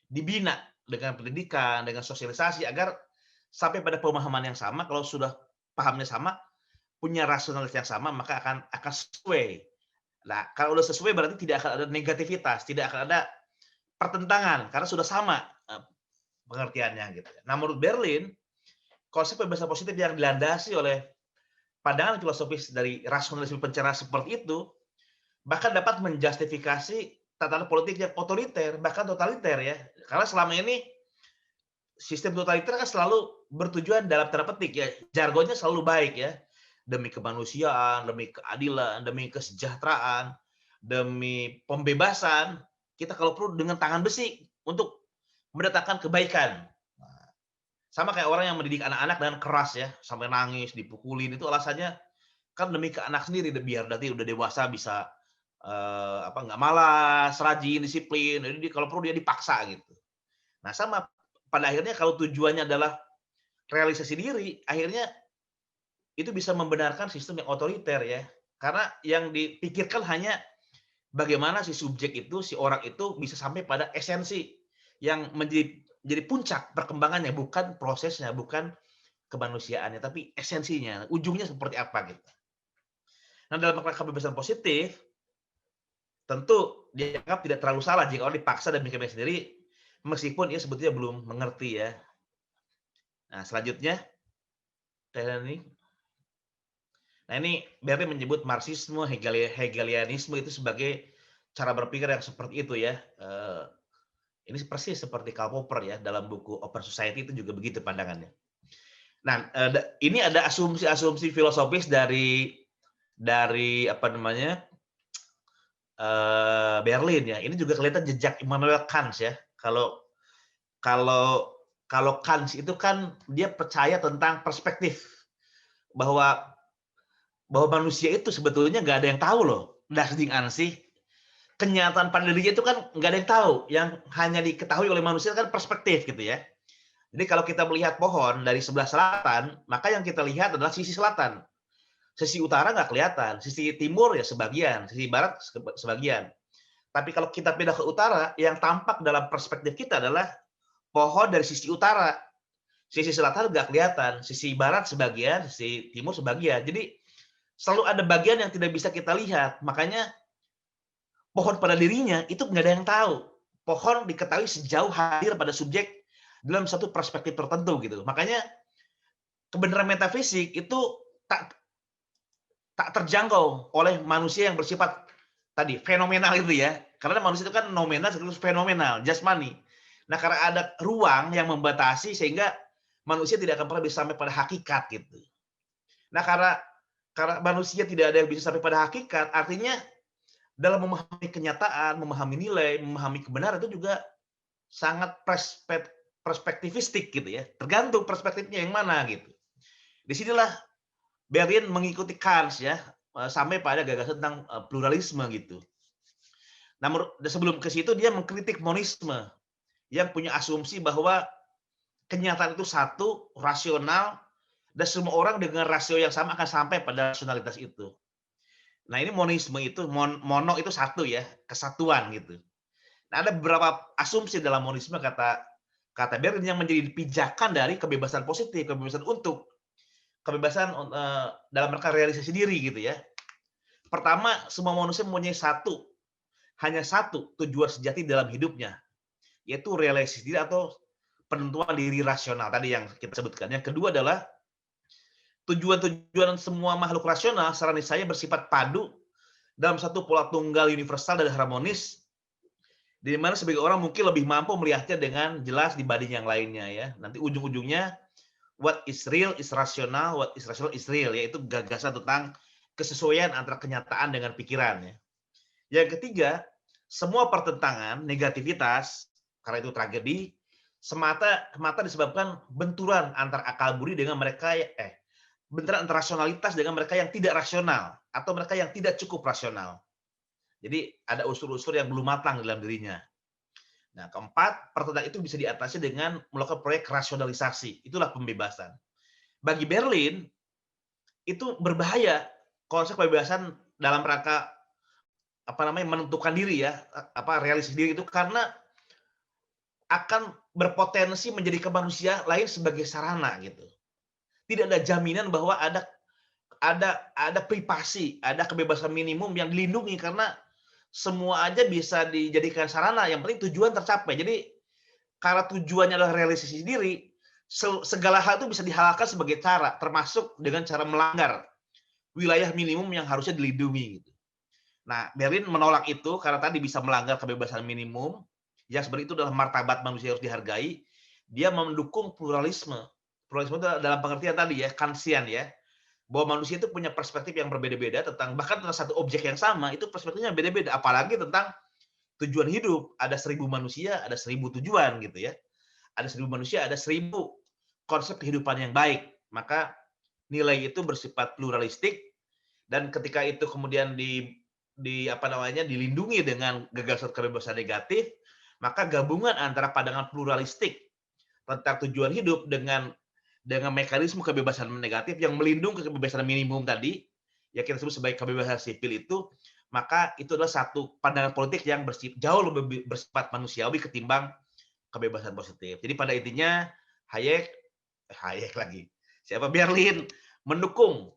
dibina dengan pendidikan, dengan sosialisasi agar sampai pada pemahaman yang sama. Kalau sudah pahamnya sama, punya rasionalitas yang sama, maka akan sesuai. Nah, kalau sudah sesuai berarti tidak akan ada negativitas, tidak akan ada pertentangan karena sudah sama pengertiannya gitu. Nah, menurut Berlin, konsep kebebasan positif yang dilandasi oleh pandangan filosofis dari rasionalisme pencerahan seperti itu bahkan dapat menjustifikasi tatanan politik yang otoriter, bahkan totaliter ya. Karena selama ini sistem totaliter kan selalu bertujuan dalam tanda petik ya, jargonnya selalu baik ya. Demi kemanusiaan, demi keadilan, demi kesejahteraan, demi pembebasan, kita kalau perlu dengan tangan besi untuk mendatangkan kebaikan. Sama kayak orang yang mendidik anak-anak dengan keras ya, sampai nangis, dipukulin, itu alasannya kan demi ke anak sendiri, biar nanti udah dewasa bisa nggak malas, rajin, disiplin. Jadi kalau perlu dia dipaksa gitu. Nah, sama pada akhirnya kalau tujuannya adalah realisasi diri, akhirnya itu bisa membenarkan sistem yang otoriter ya. Karena yang dipikirkan hanya bagaimana si subjek itu, si orang itu bisa sampai pada esensi yang menjadi puncak perkembangannya, bukan prosesnya, bukan kemanusiaannya, tapi esensinya, ujungnya seperti apa gitu. Nah, dalam makna kebebasan positif, tentu dianggap tidak terlalu salah jika orang dipaksa dan mikirnya sendiri, meskipun ia sebetulnya belum mengerti ya. Nah, selanjutnya, nah ini Berlin menyebut Marxisme, Hegelianisme itu sebagai cara berpikir yang seperti itu ya. Ini persis seperti Karl Popper ya, dalam buku Open Society itu juga begitu pandangannya. Nah, ini ada asumsi-asumsi filosofis dari Berlin ya. Ini juga kelihatan jejak Immanuel Kant ya. Kalau Kant itu kan dia percaya tentang perspektif bahwa manusia itu sebetulnya nggak ada yang tahu loh. Dasding ansih. Kenyataan pada dirinya itu kan nggak ada yang tahu. Yang hanya diketahui oleh manusia kan perspektif gitu ya. Jadi kalau kita melihat pohon dari sebelah selatan, maka yang kita lihat adalah sisi selatan. Sisi utara nggak kelihatan, sisi timur ya sebagian, sisi barat sebagian. Tapi kalau kita pindah ke utara, yang tampak dalam perspektif kita adalah pohon dari sisi utara. Sisi selatan nggak kelihatan, sisi barat sebagian, sisi timur sebagian. Jadi selalu ada bagian yang tidak bisa kita lihat. Makanya pohon pada dirinya itu nggak ada yang tahu. Pohon diketahui sejauh hadir pada subjek dalam satu perspektif tertentu gitu. Makanya kebenaran metafisik itu tak terjangkau oleh manusia yang bersifat tadi fenomenal itu ya. Karena manusia itu kan nominal sekaligus fenomenal, jasmani. Nah, karena ada ruang yang membatasi sehingga manusia tidak akan pernah bisa sampai pada hakikat gitu. Nah, karena manusia tidak ada yang bisa sampai pada hakikat, artinya dalam memahami kenyataan, memahami nilai, memahami kebenaran itu juga sangat perspektivistik gitu ya. Tergantung perspektifnya yang mana gitu. Disinilah Berlin mengikuti Kant ya, sampai pada gagasan tentang pluralisme gitu. Namun sebelum ke situ dia mengkritik monisme yang punya asumsi bahwa kenyataan itu satu, rasional, dan semua orang dengan rasio yang sama akan sampai pada rasionalitas itu. Nah, ini monisme itu, mono itu satu ya, kesatuan gitu. Nah, ada beberapa asumsi dalam monisme kata Berlin yang menjadi pijakan dari kebebasan positif, kebebasan untuk, kebebasan dalam rangka realisasi diri gitu ya. Pertama, semua manusia mempunyai hanya satu tujuan sejati dalam hidupnya, yaitu realisasi diri atau penentuan diri rasional tadi yang kita sebutkan. Yang kedua adalah tujuan-tujuan semua makhluk rasional secara niscaya bersifat padu dalam satu pola tunggal universal dan harmonis, di mana sebagai orang mungkin lebih mampu melihatnya dengan jelas dibanding yang lainnya ya. Nanti ujung-ujungnya what is real is rational, what is rational is real, yaitu gagasan tentang kesesuaian antara kenyataan dengan pikiran ya. Yang ketiga, semua pertentangan, negativitas, karena itu tragedi, semata disebabkan benturan antara akal budi dengan mereka benturan antara rasionalitas dengan mereka yang tidak rasional atau mereka yang tidak cukup rasional. Jadi ada unsur-unsur yang belum matang dalam dirinya. Nah, keempat, pertentangan itu bisa diatasi dengan melakukan proyek rasionalisasi. Itulah pembebasan. Bagi Berlin, itu berbahaya konsep kebebasan dalam rangka menentukan diri ya, realisasi diri itu, karena akan berpotensi menjadikan manusia lain sebagai sarana gitu. Tidak ada jaminan bahwa ada privasi, ada kebebasan minimum yang dilindungi karena semua aja bisa dijadikan sarana, yang penting tujuan tercapai. Jadi karena tujuannya adalah realisasi diri, segala hal itu bisa dihalalkan sebagai cara, termasuk dengan cara melanggar wilayah minimum yang harusnya dilindungi gitu. Nah, Berlin menolak itu karena tadi bisa melanggar kebebasan minimum, yang sebenarnya itu adalah martabat manusia yang harus dihargai. Dia mendukung pluralisme. Pluralisme itu dalam pengertian tadi ya, Kantian ya, bahwa manusia itu punya perspektif yang berbeda-beda bahkan tentang satu objek yang sama, itu perspektifnya beda-beda. Apalagi tentang tujuan hidup. Ada 1000 manusia, ada 1000 tujuan gitu ya. Ada 1000 manusia, ada 1000 konsep kehidupan yang baik. Maka nilai itu bersifat pluralistik, dan ketika itu kemudian dilindungi dengan gagasan kebebasan negatif, maka gabungan antara pandangan pluralistik tentang tujuan hidup dengan mekanisme kebebasan negatif yang melindungi kebebasan minimum tadi, yang kita sebut sebagai kebebasan sipil itu, maka itu adalah satu pandangan politik yang jauh lebih bersifat manusiawi ketimbang kebebasan positif. Jadi pada intinya Berlin mendukung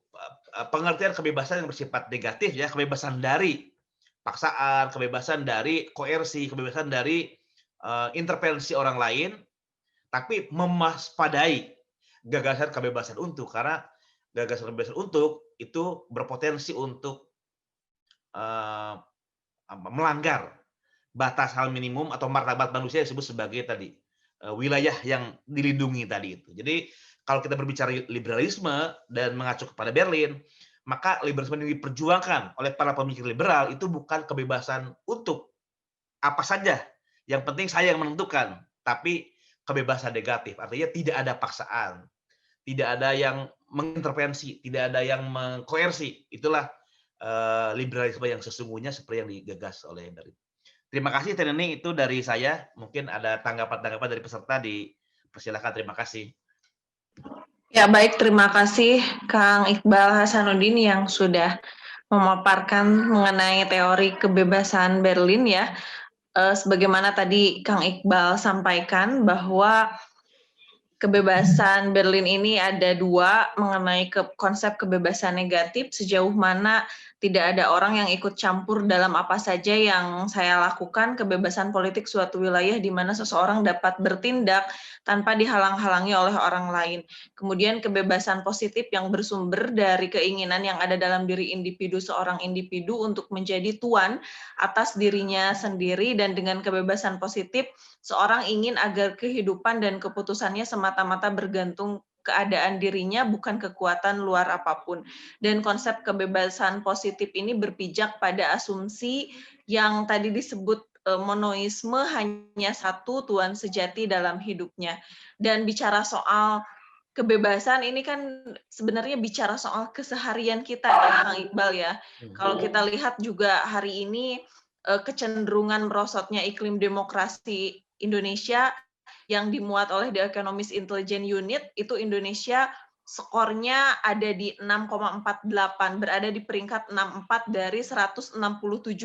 pengertian kebebasan yang bersifat negatif ya, kebebasan dari paksaan, kebebasan dari koersi, kebebasan dari intervensi orang lain, tapi mewaspadai gagasan kebebasan untuk, karena gagasan kebebasan untuk itu berpotensi untuk melanggar batas hal minimum atau martabat manusia yang disebut sebagai tadi wilayah yang dilindungi tadi itu. Jadi kalau kita berbicara liberalisme dan mengacu kepada Berlin, maka liberalisme yang diperjuangkan oleh para pemikir liberal itu bukan kebebasan untuk apa saja, yang penting saya yang menentukan, tapi kebebasan negatif, artinya tidak ada paksaan, tidak ada yang mengintervensi, tidak ada yang mengkoersi. Itulah liberalisme yang sesungguhnya seperti yang digagas oleh Berlin. Terima kasih Teh Neni, itu dari saya. Mungkin ada tanggapan-tanggapan dari peserta, dipersilakan. Terima kasih.
Ya, baik, terima kasih Kang Iqbal Hasanuddin yang sudah memaparkan mengenai teori kebebasan Berlin ya. Sebagaimana tadi Kang Iqbal sampaikan bahwa kebebasan Berlin ini ada dua, mengenai konsep kebebasan negatif, sejauh mana tidak ada orang yang ikut campur dalam apa saja yang saya lakukan, kebebasan politik suatu wilayah di mana seseorang dapat bertindak tanpa dihalang-halangi oleh orang lain. Kemudian kebebasan positif yang bersumber dari keinginan yang ada dalam diri individu, seorang individu untuk menjadi tuan atas dirinya sendiri, dan dengan kebebasan positif seorang ingin agar kehidupan dan keputusannya semata semata-mata bergantung keadaan dirinya, bukan kekuatan luar apapun. Dan konsep kebebasan positif ini berpijak pada asumsi yang tadi disebut monoisme, hanya satu Tuhan sejati dalam hidupnya. Dan bicara soal kebebasan ini kan sebenarnya bicara soal keseharian kita ya, Kang Iqbal ya. Kalau kita lihat juga hari ini kecenderungan merosotnya iklim demokrasi Indonesia yang dimuat oleh The Economist Intelligence Unit, itu Indonesia skornya ada di 6,48, berada di peringkat 64 dari 167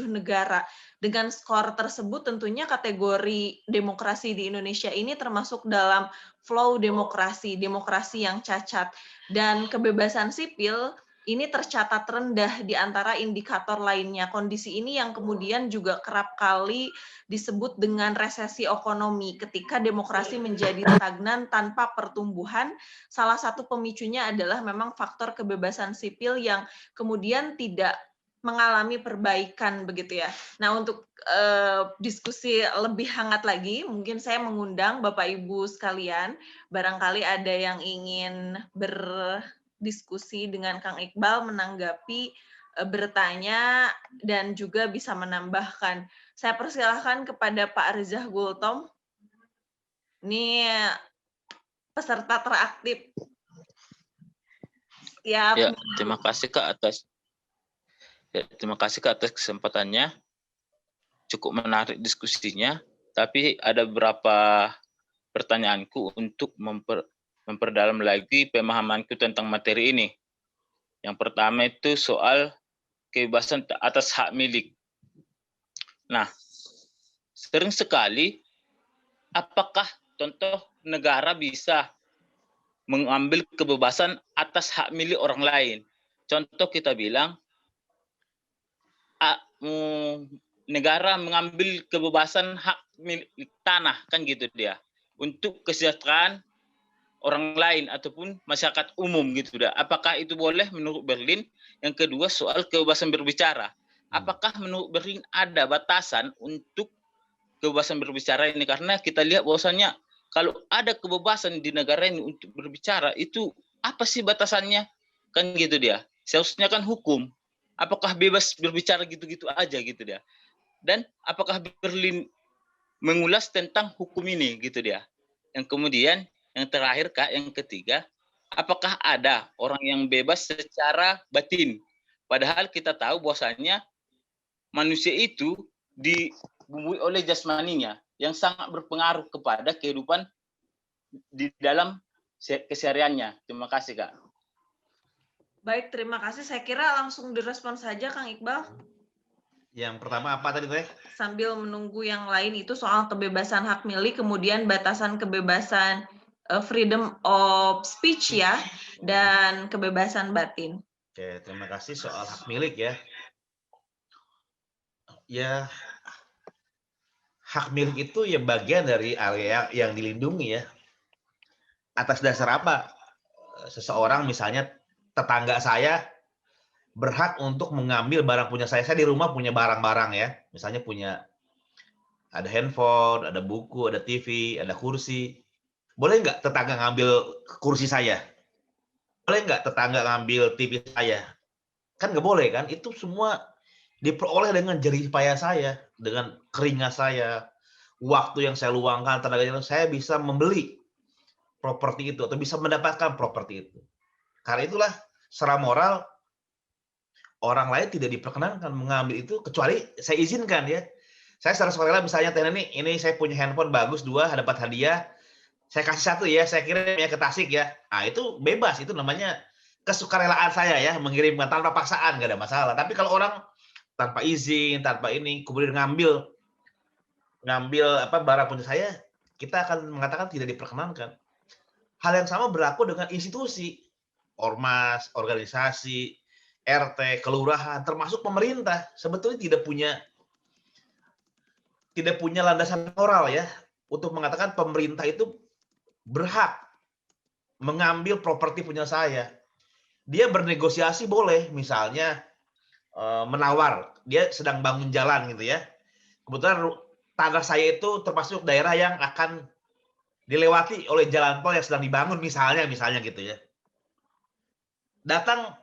negara. Dengan skor tersebut tentunya kategori demokrasi di Indonesia ini termasuk dalam flow demokrasi, demokrasi yang cacat. Dan kebebasan sipil ini tercatat rendah di antara indikator lainnya. Kondisi ini yang kemudian juga kerap kali disebut dengan resesi ekonomi. Ketika demokrasi menjadi stagnan tanpa pertumbuhan, salah satu pemicunya adalah memang faktor kebebasan sipil yang kemudian tidak mengalami perbaikan begitu ya. Nah, untuk diskusi lebih hangat lagi, mungkin saya mengundang Bapak Ibu sekalian, barangkali ada yang ingin berdiskusi dengan Kang Iqbal, menanggapi, bertanya, dan juga bisa menambahkan. Saya persilahkan kepada Pak Rizah Gultom. Ini peserta teraktif. Siap.
Ya, terima kasih Kak atas kesempatannya. Cukup menarik diskusinya, tapi ada beberapa pertanyaanku untuk memperdalam lagi pemahamanku tentang materi ini. Yang pertama itu soal kebebasan atas hak milik. Nah, sering sekali apakah contoh negara bisa mengambil kebebasan atas hak milik orang lain? Contoh kita bilang negara mengambil kebebasan hak milik tanah, kan gitu dia, untuk kesejahteraan orang lain ataupun masyarakat umum gitu dah. Apakah itu boleh menurut Berlin? Yang kedua soal kebebasan berbicara. Apakah menurut Berlin ada batasan untuk kebebasan berbicara ini? Karena kita lihat bahwasannya kalau ada kebebasan di negara ini untuk berbicara, itu apa sih batasannya? Kan gitu dia. Seharusnya kan hukum. Apakah bebas berbicara gitu-gitu aja gitu dia. Dan apakah Berlin mengulas tentang hukum ini gitu dia. Yang kemudian yang terakhir Kak, yang ketiga, apakah ada orang yang bebas secara batin? Padahal kita tahu bahwasannya manusia itu dibumbui oleh jasmaninya yang sangat berpengaruh kepada kehidupan di dalam kesehariannya. Terima kasih Kak.
Baik, terima kasih. Saya kira langsung direspon saja Kang Iqbal.
Yang pertama apa tadi Teh?
Sambil menunggu yang lain itu soal kebebasan hak milik, kemudian batasan kebebasan freedom of speech ya, dan kebebasan batin.
Oke, terima kasih soal hak milik ya. Ya, hak milik itu ya bagian dari area yang dilindungi ya. Atas dasar apa? Seseorang misalnya tetangga saya berhak untuk mengambil barang punya saya. Saya di rumah punya barang-barang ya. Misalnya punya ada handphone, ada buku, ada TV, ada kursi. Boleh nggak tetangga ngambil kursi saya? Boleh nggak tetangga ngambil TV saya? Kan nggak boleh kan? Itu semua diperoleh dengan jerih payah saya, dengan keringat saya, waktu yang saya luangkan, tenaga yang saya bisa membeli properti itu atau bisa mendapatkan properti itu. Karena itulah secara moral orang lain tidak diperkenankan mengambil itu kecuali saya izinkan ya. Saya secara sukarela misalnya Teh ini saya punya handphone bagus 2 dapat hadiah. Saya kasih 1 ya, saya kirim ya ke Tasik ya. Nah, itu bebas, itu namanya kesukarelaan saya ya, mengirimkan tanpa paksaan nggak ada masalah. Tapi kalau orang tanpa izin, tanpa ini kemudian ngambil barang punya saya, kita akan mengatakan tidak diperkenankan. Hal yang sama berlaku dengan institusi, ormas, organisasi, RT, kelurahan, termasuk pemerintah. Sebetulnya tidak punya landasan moral ya untuk mengatakan pemerintah itu berhak mengambil properti punya saya. Dia bernegosiasi boleh, misalnya menawar, dia sedang bangun jalan gitu ya. Kebetulan tanah saya itu termasuk daerah yang akan dilewati oleh jalan tol yang sedang dibangun misalnya gitu ya. Datang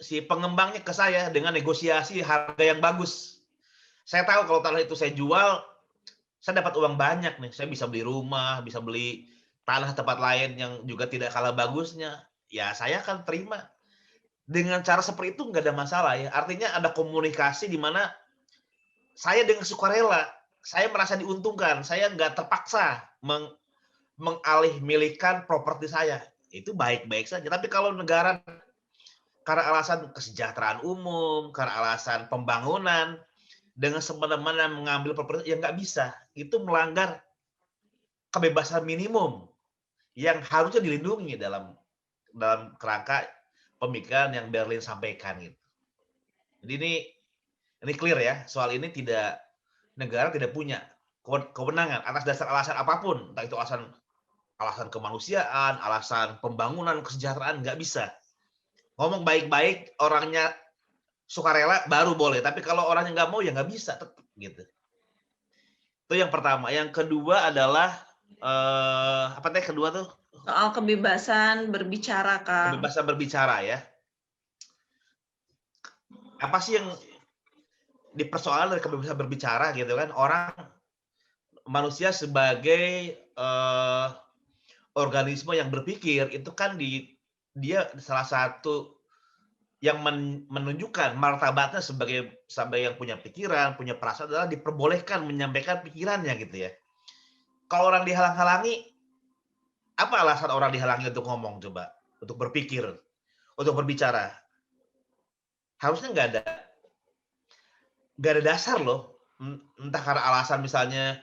si pengembangnya ke saya dengan negosiasi harga yang bagus. Saya tahu kalau tanah itu saya jual, saya dapat uang banyak nih. Saya bisa beli rumah, bisa beli tanah tempat lain yang juga tidak kalah bagusnya. Ya saya akan terima. Dengan cara seperti itu nggak ada masalah ya. Artinya ada komunikasi di mana saya dengan sukarela, saya merasa diuntungkan. Saya nggak terpaksa mengalih milikan properti saya. Itu baik-baik saja. Tapi kalau negara karena alasan kesejahteraan umum, karena alasan pembangunan, dengan semena-mena mengambil properti, ya nggak bisa. Itu melanggar kebebasan minimum yang harusnya dilindungi dalam kerangka pemikiran yang Berlin sampaikan gitu. Jadi ini clear ya, soal ini negara tidak punya kewenangan atas dasar alasan apapun, entah itu alasan kemanusiaan, alasan pembangunan, kesejahteraan, nggak bisa. Ngomong baik-baik, orangnya sukarela baru boleh, tapi kalau orangnya nggak mau ya nggak bisa tetap gitu. Itu yang pertama. Yang kedua adalah apa teh kedua tuh?
Soal kebebasan berbicara, Kang.
Kebebasan berbicara ya. Apa sih yang dipersoalkan dari kebebasan berbicara gitu kan? Orang manusia sebagai organisme yang berpikir itu kan dia salah satu yang menunjukkan martabatnya sebagai yang punya pikiran, punya perasaan adalah diperbolehkan menyampaikan pikirannya gitu ya. Kalau orang dihalang-halangi, apa alasan orang dihalangi untuk ngomong coba? Untuk berpikir, untuk berbicara? Harusnya nggak ada dasar loh. Entah karena alasan misalnya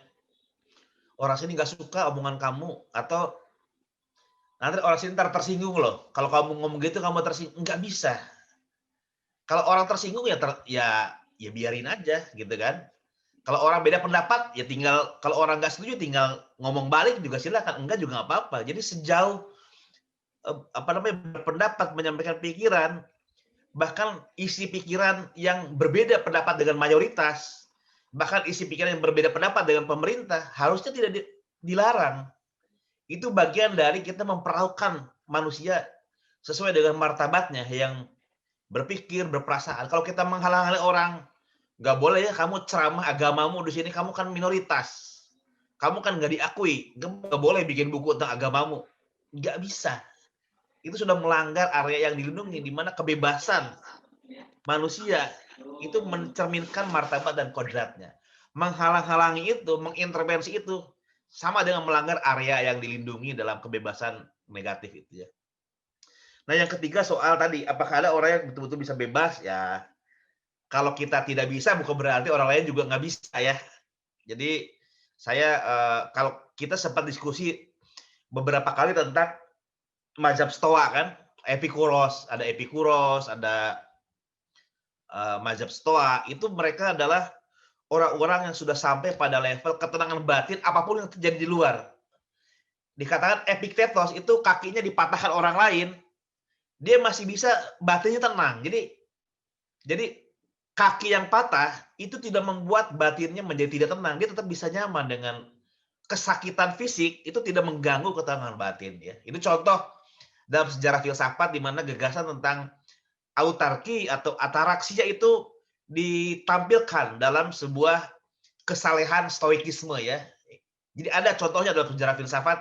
orang sini nggak suka omongan kamu, atau nanti orang sini ntar tersinggung loh. Kalau kamu ngomong gitu kamu tersinggung, nggak bisa. Kalau orang tersinggung ya biarin aja gitu kan. Kalau orang beda pendapat ya tinggal, kalau orang nggak setuju tinggal ngomong balik juga silakan, enggak juga nggak apa-apa. Jadi sejauh berpendapat, menyampaikan pikiran, bahkan isi pikiran yang berbeda pendapat dengan mayoritas, bahkan isi pikiran yang berbeda pendapat dengan pemerintah, harusnya tidak dilarang. Itu bagian dari kita memperlakukan manusia sesuai dengan martabatnya yang berpikir, berperasaan. Kalau kita menghalang-halangi orang, nggak boleh ya kamu ceramah agamamu di sini, kamu kan minoritas. Kamu kan nggak diakui, nggak boleh bikin buku tentang agamamu. Nggak bisa. Itu sudah melanggar area yang dilindungi, di mana kebebasan manusia itu mencerminkan martabat dan kodratnya. Menghalang-halangi itu, mengintervensi itu, sama dengan melanggar area yang dilindungi dalam kebebasan negatif itu ya. Nah yang ketiga soal tadi, apakah ada orang yang betul-betul bisa bebas? Ya kalau kita tidak bisa, bukan berarti orang lain juga nggak bisa ya. Jadi saya kalau kita sempat diskusi beberapa kali tentang mazhab Stoa kan, Epikuros, ada mazhab Stoa, itu mereka adalah orang-orang yang sudah sampai pada level ketenangan batin apapun yang terjadi di luar. Dikatakan Epiktetos itu kakinya dipatahkan orang lain, dia masih bisa batinnya tenang. Jadi kaki yang patah itu tidak membuat batinnya menjadi tidak tenang. Dia tetap bisa nyaman dengan kesakitan fisik, itu tidak mengganggu ketenangan batin ya. Itu contoh dalam sejarah filsafat di mana gagasan tentang autarki atau ataraksia itu ditampilkan dalam sebuah kesalehan stoikisme ya. Jadi ada contohnya dalam sejarah filsafat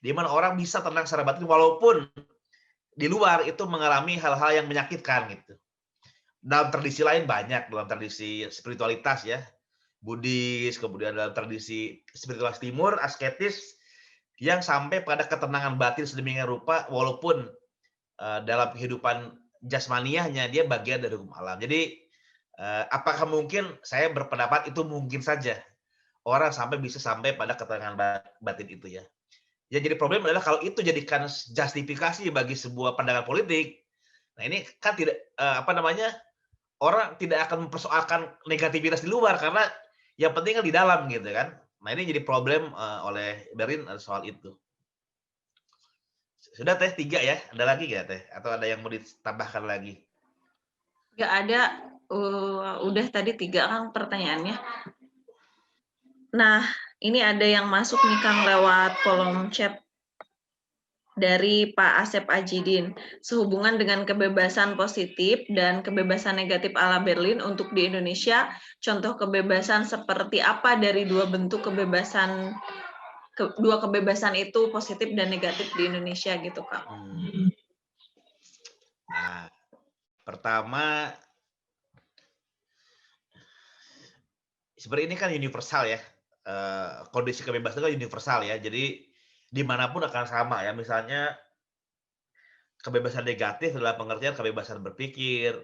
di mana orang bisa tenang secara batin walaupun di luar itu mengalami hal-hal yang menyakitkan gitu. Dalam tradisi lain banyak, dalam tradisi spiritualitas ya, Buddhis, kemudian dalam tradisi spiritualitas timur, asketis, yang sampai pada ketenangan batin sedemikian rupa walaupun dalam kehidupan jasmaniahnya dia bagian dari hukum alam. Jadi apakah mungkin? Saya berpendapat itu mungkin saja orang bisa sampai pada ketenangan batin itu ya. Ya jadi problem adalah kalau itu jadikan justifikasi bagi sebuah pandangan politik. Nah ini kan tidak orang tidak akan mempersoalkan negativitas di luar karena yang penting kan di dalam gitu kan. Nah ini jadi problem oleh Berlin soal itu. Sudah Teh 3 ya? Ada lagi nggak Teh? Atau ada yang mau ditambahkan lagi?
Nggak ada. Udah tadi 3 kan pertanyaannya. Nah Ini ada yang masuk nih Kang lewat kolom chat dari Pak Asep Ajidin. Sehubungan dengan kebebasan positif dan kebebasan negatif ala Berlin untuk di Indonesia, contoh kebebasan seperti apa dari dua bentuk kebebasan, dua kebebasan itu positif dan negatif di Indonesia gitu Kang.
Nah, pertama, sebenarnya ini kan universal ya. Kondisi kebebasan itu kan universal ya. Jadi dimanapun akan sama ya. Misalnya kebebasan negatif adalah pengertian kebebasan berpikir,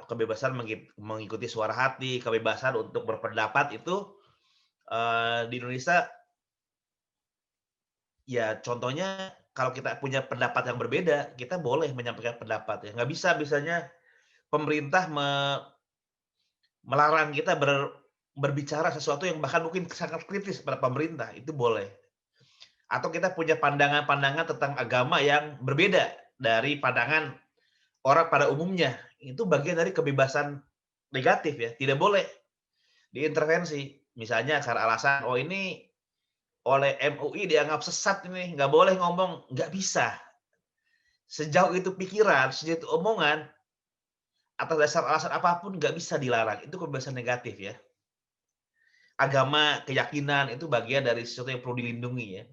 kebebasan mengikuti suara hati, kebebasan untuk berpendapat itu di Indonesia ya contohnya kalau kita punya pendapat yang berbeda, kita boleh menyampaikan pendapat ya. Nggak bisa misalnya pemerintah melarang kita berbicara sesuatu yang bahkan mungkin sangat kritis pada pemerintah, itu boleh. Atau kita punya pandangan-pandangan tentang agama yang berbeda dari pandangan orang pada umumnya. Itu bagian dari kebebasan negatif ya, tidak boleh diintervensi. Misalnya karena alasan, oh ini oleh MUI dianggap sesat ini, nggak boleh ngomong, nggak bisa. Sejauh itu pikiran, sejauh itu omongan, atas dasar alasan apapun nggak bisa dilarang. Itu kebebasan negatif ya. Agama, keyakinan itu bagian dari sesuatu yang perlu dilindungi ya.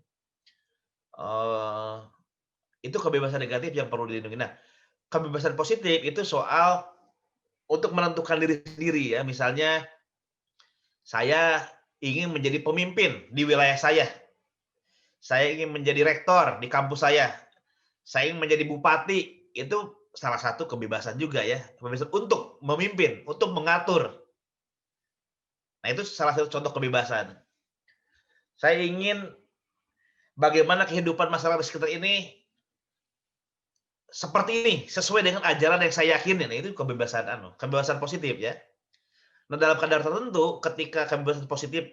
Itu kebebasan negatif yang perlu dilindungi. Nah, kebebasan positif itu soal untuk menentukan diri sendiri ya. Misalnya saya ingin menjadi pemimpin di wilayah saya. Saya ingin menjadi rektor di kampus saya. Saya ingin menjadi bupati. Itu salah satu kebebasan juga ya. Kebebasan untuk memimpin, untuk mengatur. Nah, itu salah satu contoh kebebasan. Saya ingin bagaimana kehidupan masyarakat di sekitar ini seperti ini, sesuai dengan ajaran yang saya yakini. Nah, itu kebebasan positif ya. Nah, dalam kadar tertentu, ketika kebebasan positif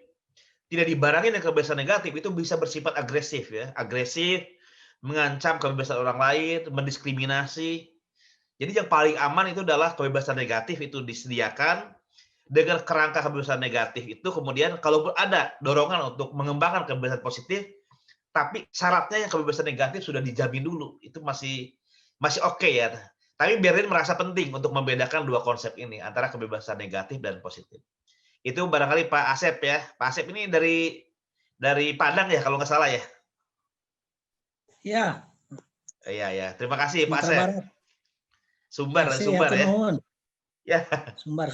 tidak dibarengi dengan kebebasan negatif, itu bisa bersifat agresif ya. Agresif, mengancam kebebasan orang lain, mendiskriminasi. Jadi yang paling aman itu adalah kebebasan negatif itu disediakan dengan kerangka kebebasan negatif itu, kemudian kalaupun ada dorongan untuk mengembangkan kebebasan positif, tapi syaratnya yang kebebasan negatif sudah dijamin dulu. Itu masih oke ya. Tapi Berlin merasa penting untuk membedakan dua konsep ini antara kebebasan negatif dan positif. Itu barangkali Pak Asep ya. Pak Asep ini dari Padang ya kalau nggak salah ya.
Ya.
Iya ya. Terima kasih Pak Asep.
Barat.
Sumbar ya.
Ya. Sumbar.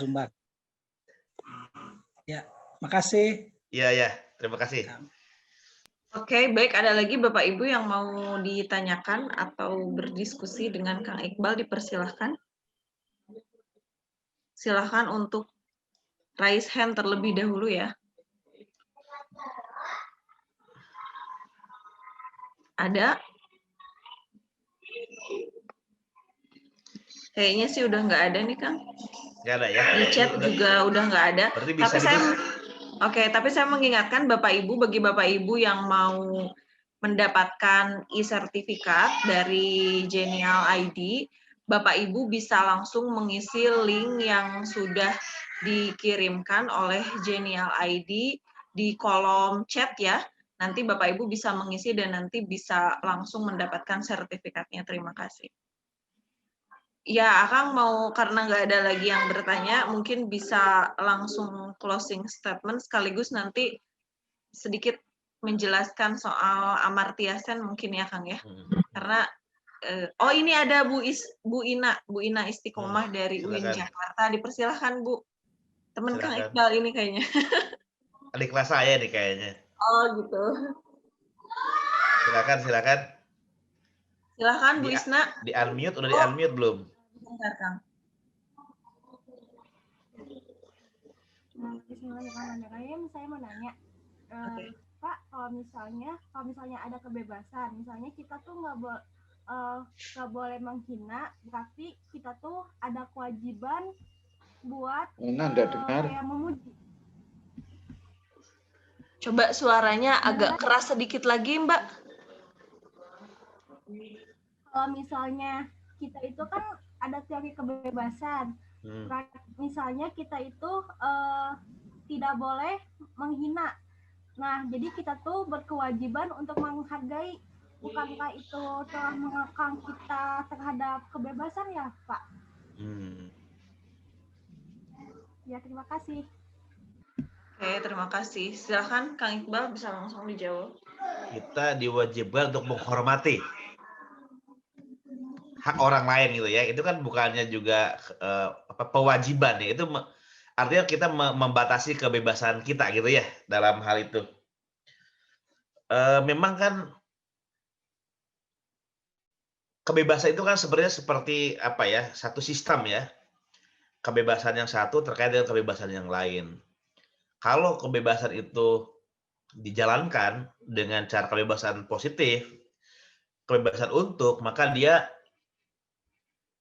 Ya, makasih.
Iya. Terima kasih.
Oke, baik. Ada lagi Bapak Ibu yang mau ditanyakan atau berdiskusi dengan Kang Iqbal, dipersilahkan. Silahkan untuk raise hand terlebih dahulu ya. Ada? Kayaknya sih udah nggak ada nih, Kang.
Nggak ada ya?
Di chat juga udah nggak ada. Tapi saya mengingatkan Bapak Ibu, bagi Bapak Ibu yang mau mendapatkan e-sertifikat dari Genial ID, Bapak Ibu bisa langsung mengisi link yang sudah dikirimkan oleh Genial ID di kolom chat ya. Nanti Bapak Ibu bisa mengisi dan nanti bisa langsung mendapatkan sertifikatnya. Terima kasih. Ya, Akang mau, karena nggak ada lagi yang bertanya, mungkin bisa langsung closing statement sekaligus nanti sedikit menjelaskan soal Amartya Sen mungkin ya, Kang ya. Karena oh ini ada Bu Ina Istiqomah dari UIN Jakarta. Dipersilahkan Bu. Teman Kang Iqbal ini kayaknya.
Adik kelas saya nih kayaknya.
Oh gitu.
Silakan.
Silakan Bu Isna.
Di unmute, udah di unmute belum?
Bentar, Kang.
Bismillahirrahmanirrahim. Saya mau nanya, Pak, kalau misalnya ada kebebasan, misalnya kita tuh nggak boleh menghina, tapi kita tuh ada kewajiban buat kayak memuji.
Coba suaranya agak keras sedikit lagi, Mbak.
Kalau misalnya kita itu kan ada teori kebebasan. Misalnya kita itu tidak boleh menghina, Nah, jadi kita tuh berkewajiban untuk menghargai, bukankah itu telah mengekang kita terhadap kebebasan ya, Pak? Ya, terima kasih.
Oke, terima kasih. Silakan Kang Iqbal bisa langsung dijawab.
Kita diwajibkan untuk menghormati hak orang lain gitu ya. Itu kan bukannya juga kewajiban ya. Itu artinya kita membatasi kebebasan kita gitu ya dalam hal itu. Memang kan kebebasan itu kan sebenarnya seperti apa ya, satu sistem ya. Kebebasan yang satu terkait dengan kebebasan yang lain. Kalau kebebasan itu dijalankan dengan cara kebebasan positif, kebebasan untuk, maka dia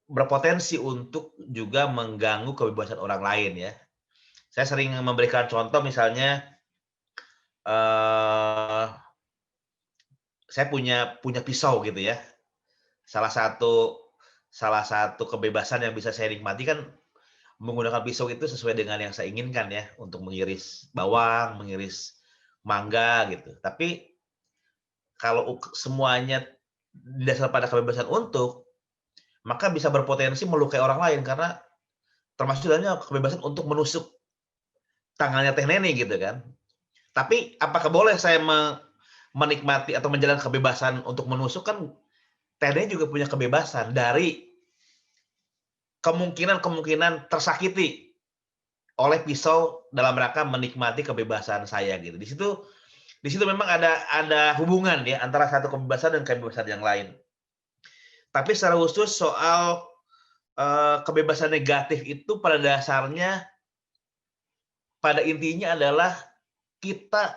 berpotensi untuk juga mengganggu kebebasan orang lain ya. Saya sering memberikan contoh misalnya, saya punya pisau gitu ya. Salah satu kebebasan yang bisa saya nikmati kan menggunakan pisau itu sesuai dengan yang saya inginkan ya, untuk mengiris bawang, mengiris mangga gitu. Tapi kalau semuanya didasarkan pada kebebasan untuk, maka bisa berpotensi melukai orang lain karena termasuk dalamnya kebebasan untuk menusuk tangannya Teh Neni gitu kan. Tapi apakah boleh saya menikmati atau menjalankan kebebasan untuk menusuk? Kan Teh Neni juga punya kebebasan dari kemungkinan tersakiti oleh pisau dalam rangka menikmati kebebasan saya gitu. Di situ memang ada hubungan ya antara satu kebebasan dan kebebasan yang lain. Tapi secara khusus soal kebebasan negatif itu pada dasarnya, pada intinya adalah kita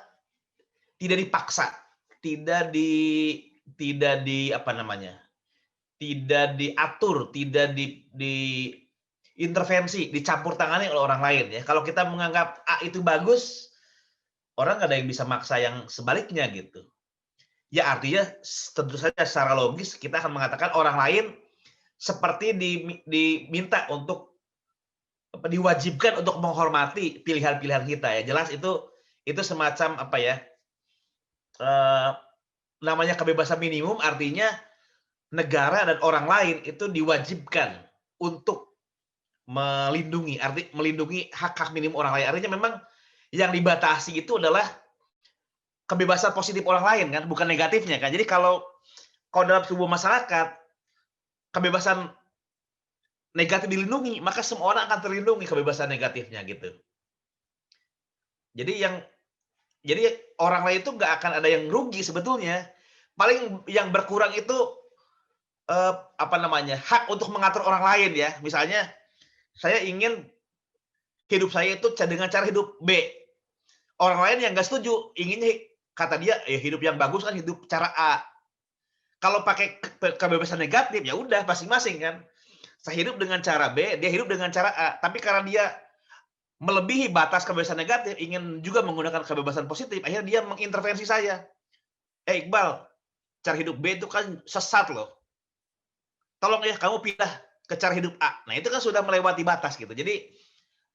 tidak dipaksa, tidak diatur, tidak diintervensi, dicampur tangani oleh orang lain ya. Kalau kita menganggap A itu bagus, orang nggak ada yang bisa maksa yang sebaliknya gitu. Ya artinya tentu saja secara logis kita akan mengatakan orang lain seperti diminta untuk diwajibkan untuk menghormati pilihan-pilihan kita ya. Jelas itu semacam apa ya? Namanya kebebasan minimum, artinya negara dan orang lain itu diwajibkan untuk melindungi hak-hak minimum orang lain. Artinya memang yang dibatasi itu adalah kebebasan positif orang lain kan, bukan negatifnya kan. Jadi kalau dalam sebuah masyarakat kebebasan negatif dilindungi, maka semua orang akan terlindungi kebebasan negatifnya gitu. Jadi orang lain itu nggak akan ada yang rugi sebetulnya. Paling yang berkurang itu hak untuk mengatur orang lain ya. Misalnya saya ingin hidup saya itu dengan cara hidup B. Orang lain yang nggak setuju, inginnya kata dia hidup yang bagus kan hidup cara A. Kalau pakai kebebasan negatif ya udah masing-masing kan. Saya hidup dengan cara B, dia hidup dengan cara A. Tapi karena dia melebihi batas kebebasan negatif, ingin juga menggunakan kebebasan positif, akhirnya dia mengintervensi saya. Iqbal, cara hidup B itu kan sesat loh. Tolong ya kamu pindah ke cara hidup A. Nah itu kan sudah melewati batas gitu. Jadi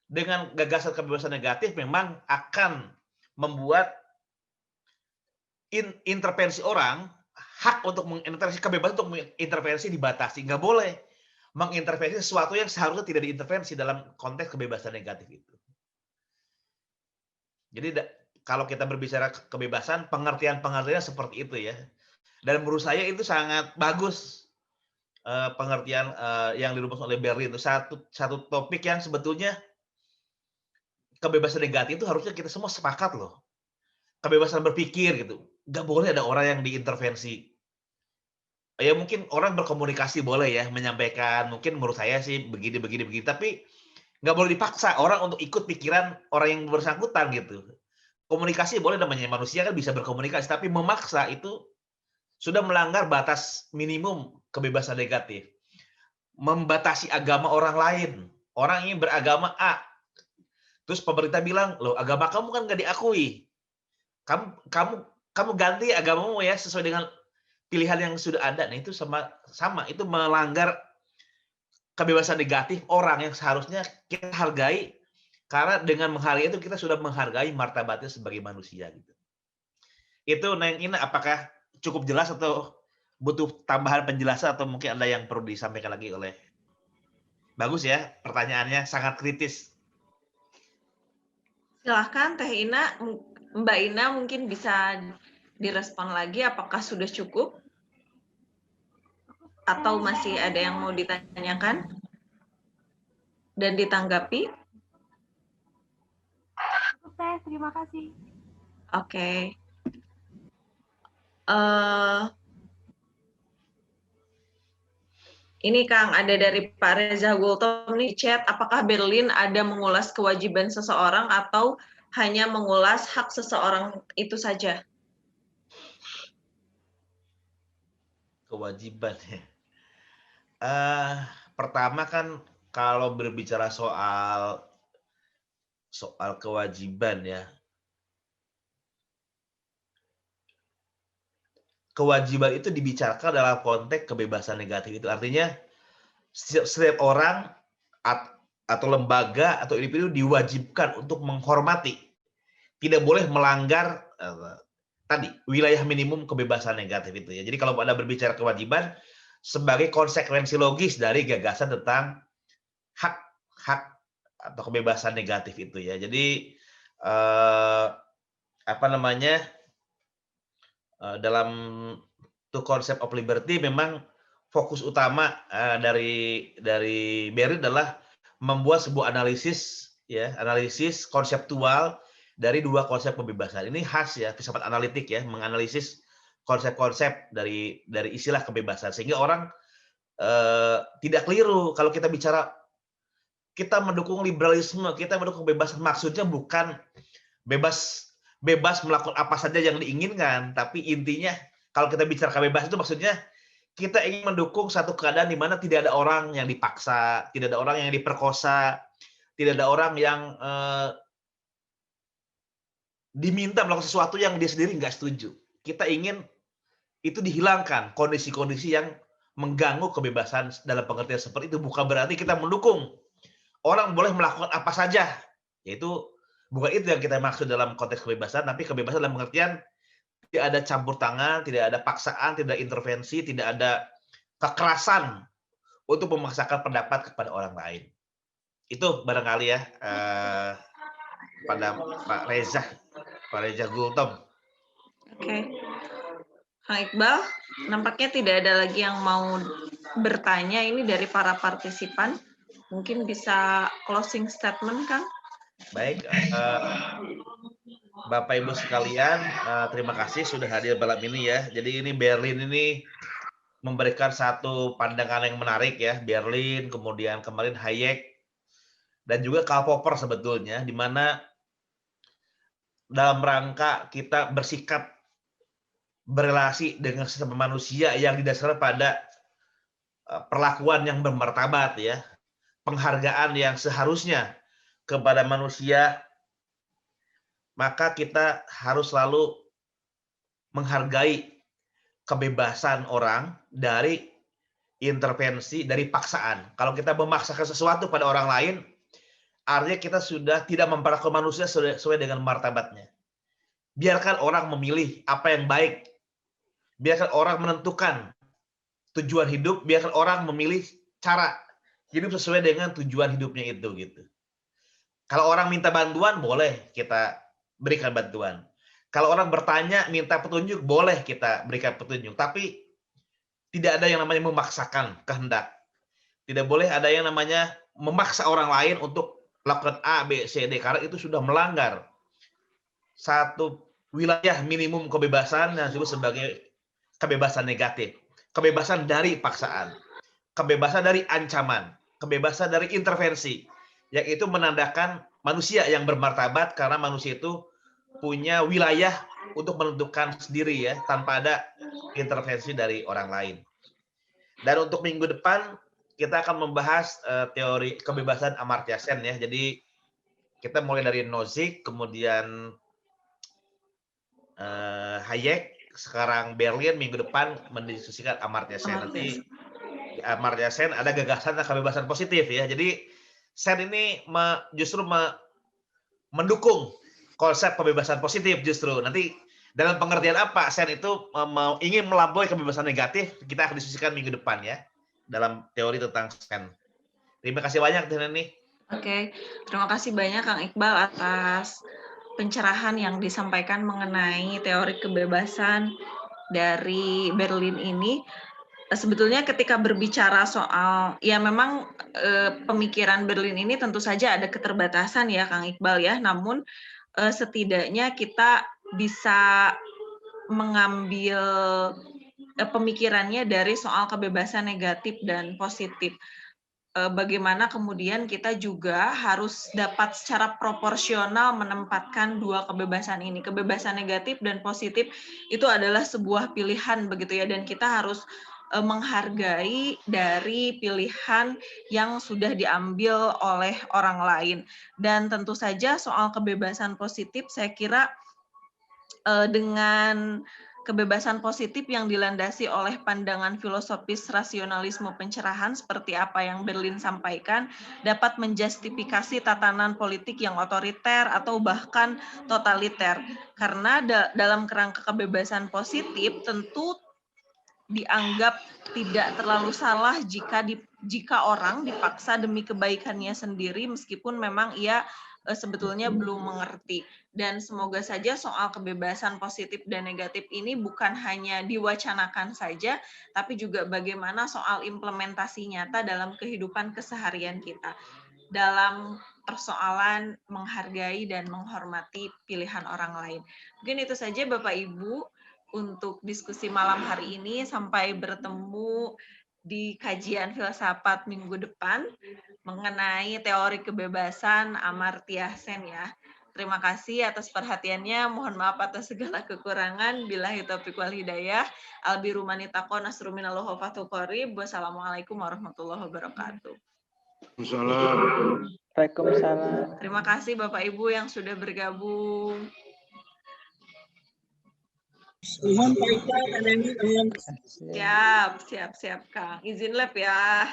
dengan gagasan kebebasan negatif memang akan membuat intervensi orang, hak untuk mengintervensi, kebebasan untuk mengintervensi dibatasi. Nggak boleh mengintervensi sesuatu yang seharusnya tidak diintervensi dalam konteks kebebasan negatif itu. Jadi kalau kita berbicara kebebasan, pengertian-pengertiannya seperti itu ya. Dan menurut saya itu sangat bagus pengertian yang dirumus oleh Berlin itu satu topik yang sebetulnya kebebasan negatif itu harusnya kita semua sepakat loh. Kebebasan berpikir gitu, nggak boleh ada orang yang diintervensi. Ya mungkin orang berkomunikasi boleh ya, menyampaikan mungkin menurut saya sih begini, tapi nggak boleh dipaksa orang untuk ikut pikiran orang yang bersangkutan gitu. Komunikasi boleh, namanya manusia kan bisa berkomunikasi, tapi memaksa itu sudah melanggar batas minimum kebebasan negatif. Membatasi agama orang lain. Orang ingin beragama A. Terus pemerintah bilang, loh agama kamu kan nggak diakui. Kamu ganti agamamu ya sesuai dengan pilihan yang sudah ada. Nah itu sama itu melanggar kebebasan negatif orang yang seharusnya kita hargai, karena dengan menghargai itu kita sudah menghargai martabatnya sebagai manusia gitu. Itu Neng Ina, apakah cukup jelas atau butuh tambahan penjelasan atau mungkin ada yang perlu disampaikan lagi oleh? Bagus ya, pertanyaannya sangat kritis.
Silahkan Teh Ina, Mbak Ina mungkin bisa direspon lagi apakah sudah cukup atau masih ada yang mau ditanyakan dan ditanggapi.
Cukup Teh, terima kasih.
Oke. Ini Kang, ada dari Pak Reza Gultom nih chat, apakah Berlin ada mengulas kewajiban seseorang atau hanya mengulas hak seseorang itu saja?
Kewajiban ya. Pertama kan kalau berbicara soal kewajiban ya, kewajiban itu dibicarakan dalam konteks kebebasan negatif itu. Artinya setiap orang atau lembaga atau individu diwajibkan untuk menghormati, tidak boleh melanggar tadi wilayah minimum kebebasan negatif itu ya. Jadi kalau Anda berbicara kewajiban sebagai konsekuensi logis dari gagasan tentang hak atau kebebasan negatif itu ya. Jadi dalam concept of liberty memang fokus utama dari Berlin adalah membuat sebuah analisis konseptual dari dua konsep kebebasan. Ini khas ya filsafat analitik ya, menganalisis konsep-konsep dari istilah kebebasan sehingga orang tidak keliru kalau kita bicara kita mendukung liberalisme, kita mendukung kebebasan, maksudnya bukan bebas melakukan apa saja yang diinginkan, tapi intinya kalau kita bicara kebebasan itu maksudnya kita ingin mendukung satu keadaan di mana tidak ada orang yang dipaksa, tidak ada orang yang diperkosa, tidak ada orang yang diminta melakukan sesuatu yang dia sendiri nggak setuju. Kita ingin itu dihilangkan, kondisi-kondisi yang mengganggu kebebasan dalam pengertian seperti itu. Bukan berarti kita mendukung orang boleh melakukan apa saja. Yaitu bukan itu yang kita maksud dalam konteks kebebasan, tapi kebebasan dalam pengertian tidak ada campur tangan, tidak ada paksaan, tidak ada intervensi, tidak ada kekerasan untuk memaksakan pendapat kepada orang lain. Itu barangkali ya pada Pak Reza Gultom.
Oke. Kang Iqbal, nampaknya tidak ada lagi yang mau bertanya ini dari para partisipan. Mungkin bisa closing statement, Kang?
Baik, Bapak Ibu sekalian, terima kasih sudah hadir malam ini ya. Jadi ini Berlin ini memberikan satu pandangan yang menarik ya. Berlin, kemudian kemarin Hayek, dan juga Karl Popper sebetulnya, di mana dalam rangka kita bersikap berelasi dengan sesama manusia yang didasarkan pada perlakuan yang bermartabat ya, penghargaan yang seharusnya kepada manusia, maka kita harus selalu menghargai kebebasan orang dari intervensi, dari paksaan. Kalau kita memaksakan sesuatu pada orang lain, artinya kita sudah tidak memperlakukan manusia sesuai dengan martabatnya. Biarkan orang memilih apa yang baik. Biarkan orang menentukan tujuan hidup, biarkan orang memilih cara hidup sesuai dengan tujuan hidupnya itu gitu. Kalau orang minta bantuan, boleh kita berikan bantuan. Kalau orang bertanya, minta petunjuk, boleh kita berikan petunjuk. Tapi tidak ada yang namanya memaksakan kehendak. Tidak boleh ada yang namanya memaksa orang lain untuk melakukan A, B, C, D. Karena itu sudah melanggar satu wilayah minimum kebebasan yang disebut sebagai kebebasan negatif. Kebebasan dari paksaan. Kebebasan dari ancaman. Kebebasan dari intervensi. Yang itu menandakan manusia yang bermartabat karena manusia itu punya wilayah untuk menentukan sendiri ya, tanpa ada intervensi dari orang lain. Dan untuk minggu depan kita akan membahas teori kebebasan Amartya Sen ya. Jadi kita mulai dari Nozick, kemudian Hayek, sekarang Berlin, minggu depan mendiskusikan Amartya Sen. Nanti di Amartya Sen ada gagasan kebebasan positif ya. Jadi Sen ini justru mendukung konsep kebebasan positif justru. Nanti dalam pengertian apa Sen itu ingin melampaui kebebasan negatif, kita akan diskusikan minggu depan ya dalam teori tentang Sen. Terima kasih banyak Teh Neni.
Oke, terima kasih banyak Kang Iqbal atas pencerahan yang disampaikan mengenai teori kebebasan dari Berlin ini. Sebetulnya ketika berbicara soal, ya memang pemikiran Berlin ini tentu saja ada keterbatasan ya Kang Iqbal ya, namun setidaknya kita bisa mengambil pemikirannya dari soal kebebasan negatif dan positif. Bagaimana kemudian kita juga harus dapat secara proporsional menempatkan dua kebebasan ini. Kebebasan negatif dan positif itu adalah sebuah pilihan begitu ya, dan kita harus menghargai dari pilihan yang sudah diambil oleh orang lain. Dan tentu saja soal kebebasan positif saya kira dengan kebebasan positif yang dilandasi oleh pandangan filosofis rasionalisme pencerahan seperti apa yang Berlin sampaikan dapat menjustifikasi tatanan politik yang otoriter atau bahkan totaliter. Karena dalam kerangka kebebasan positif tentu dianggap tidak terlalu salah jika orang dipaksa demi kebaikannya sendiri meskipun memang ia sebetulnya belum mengerti. Dan semoga saja soal kebebasan positif dan negatif ini bukan hanya diwacanakan saja, tapi juga bagaimana soal implementasi nyata dalam kehidupan keseharian kita. Dalam persoalan menghargai dan menghormati pilihan orang lain. Mungkin itu saja Bapak Ibu untuk diskusi malam hari ini. Sampai bertemu di kajian filsafat minggu depan mengenai teori kebebasan Amartya Sen ya. Terima kasih atas perhatiannya. Mohon maaf atas segala kekurangan. Billahi taufiq wal hidayah. Albiru manitaqo nasru minallahu fathul qarib. Wassalamualaikum warahmatullahi wabarakatuh.
Waalaikumsalam.
Terima kasih Bapak Ibu yang sudah bergabung. Siap Kang. Izin lab ya.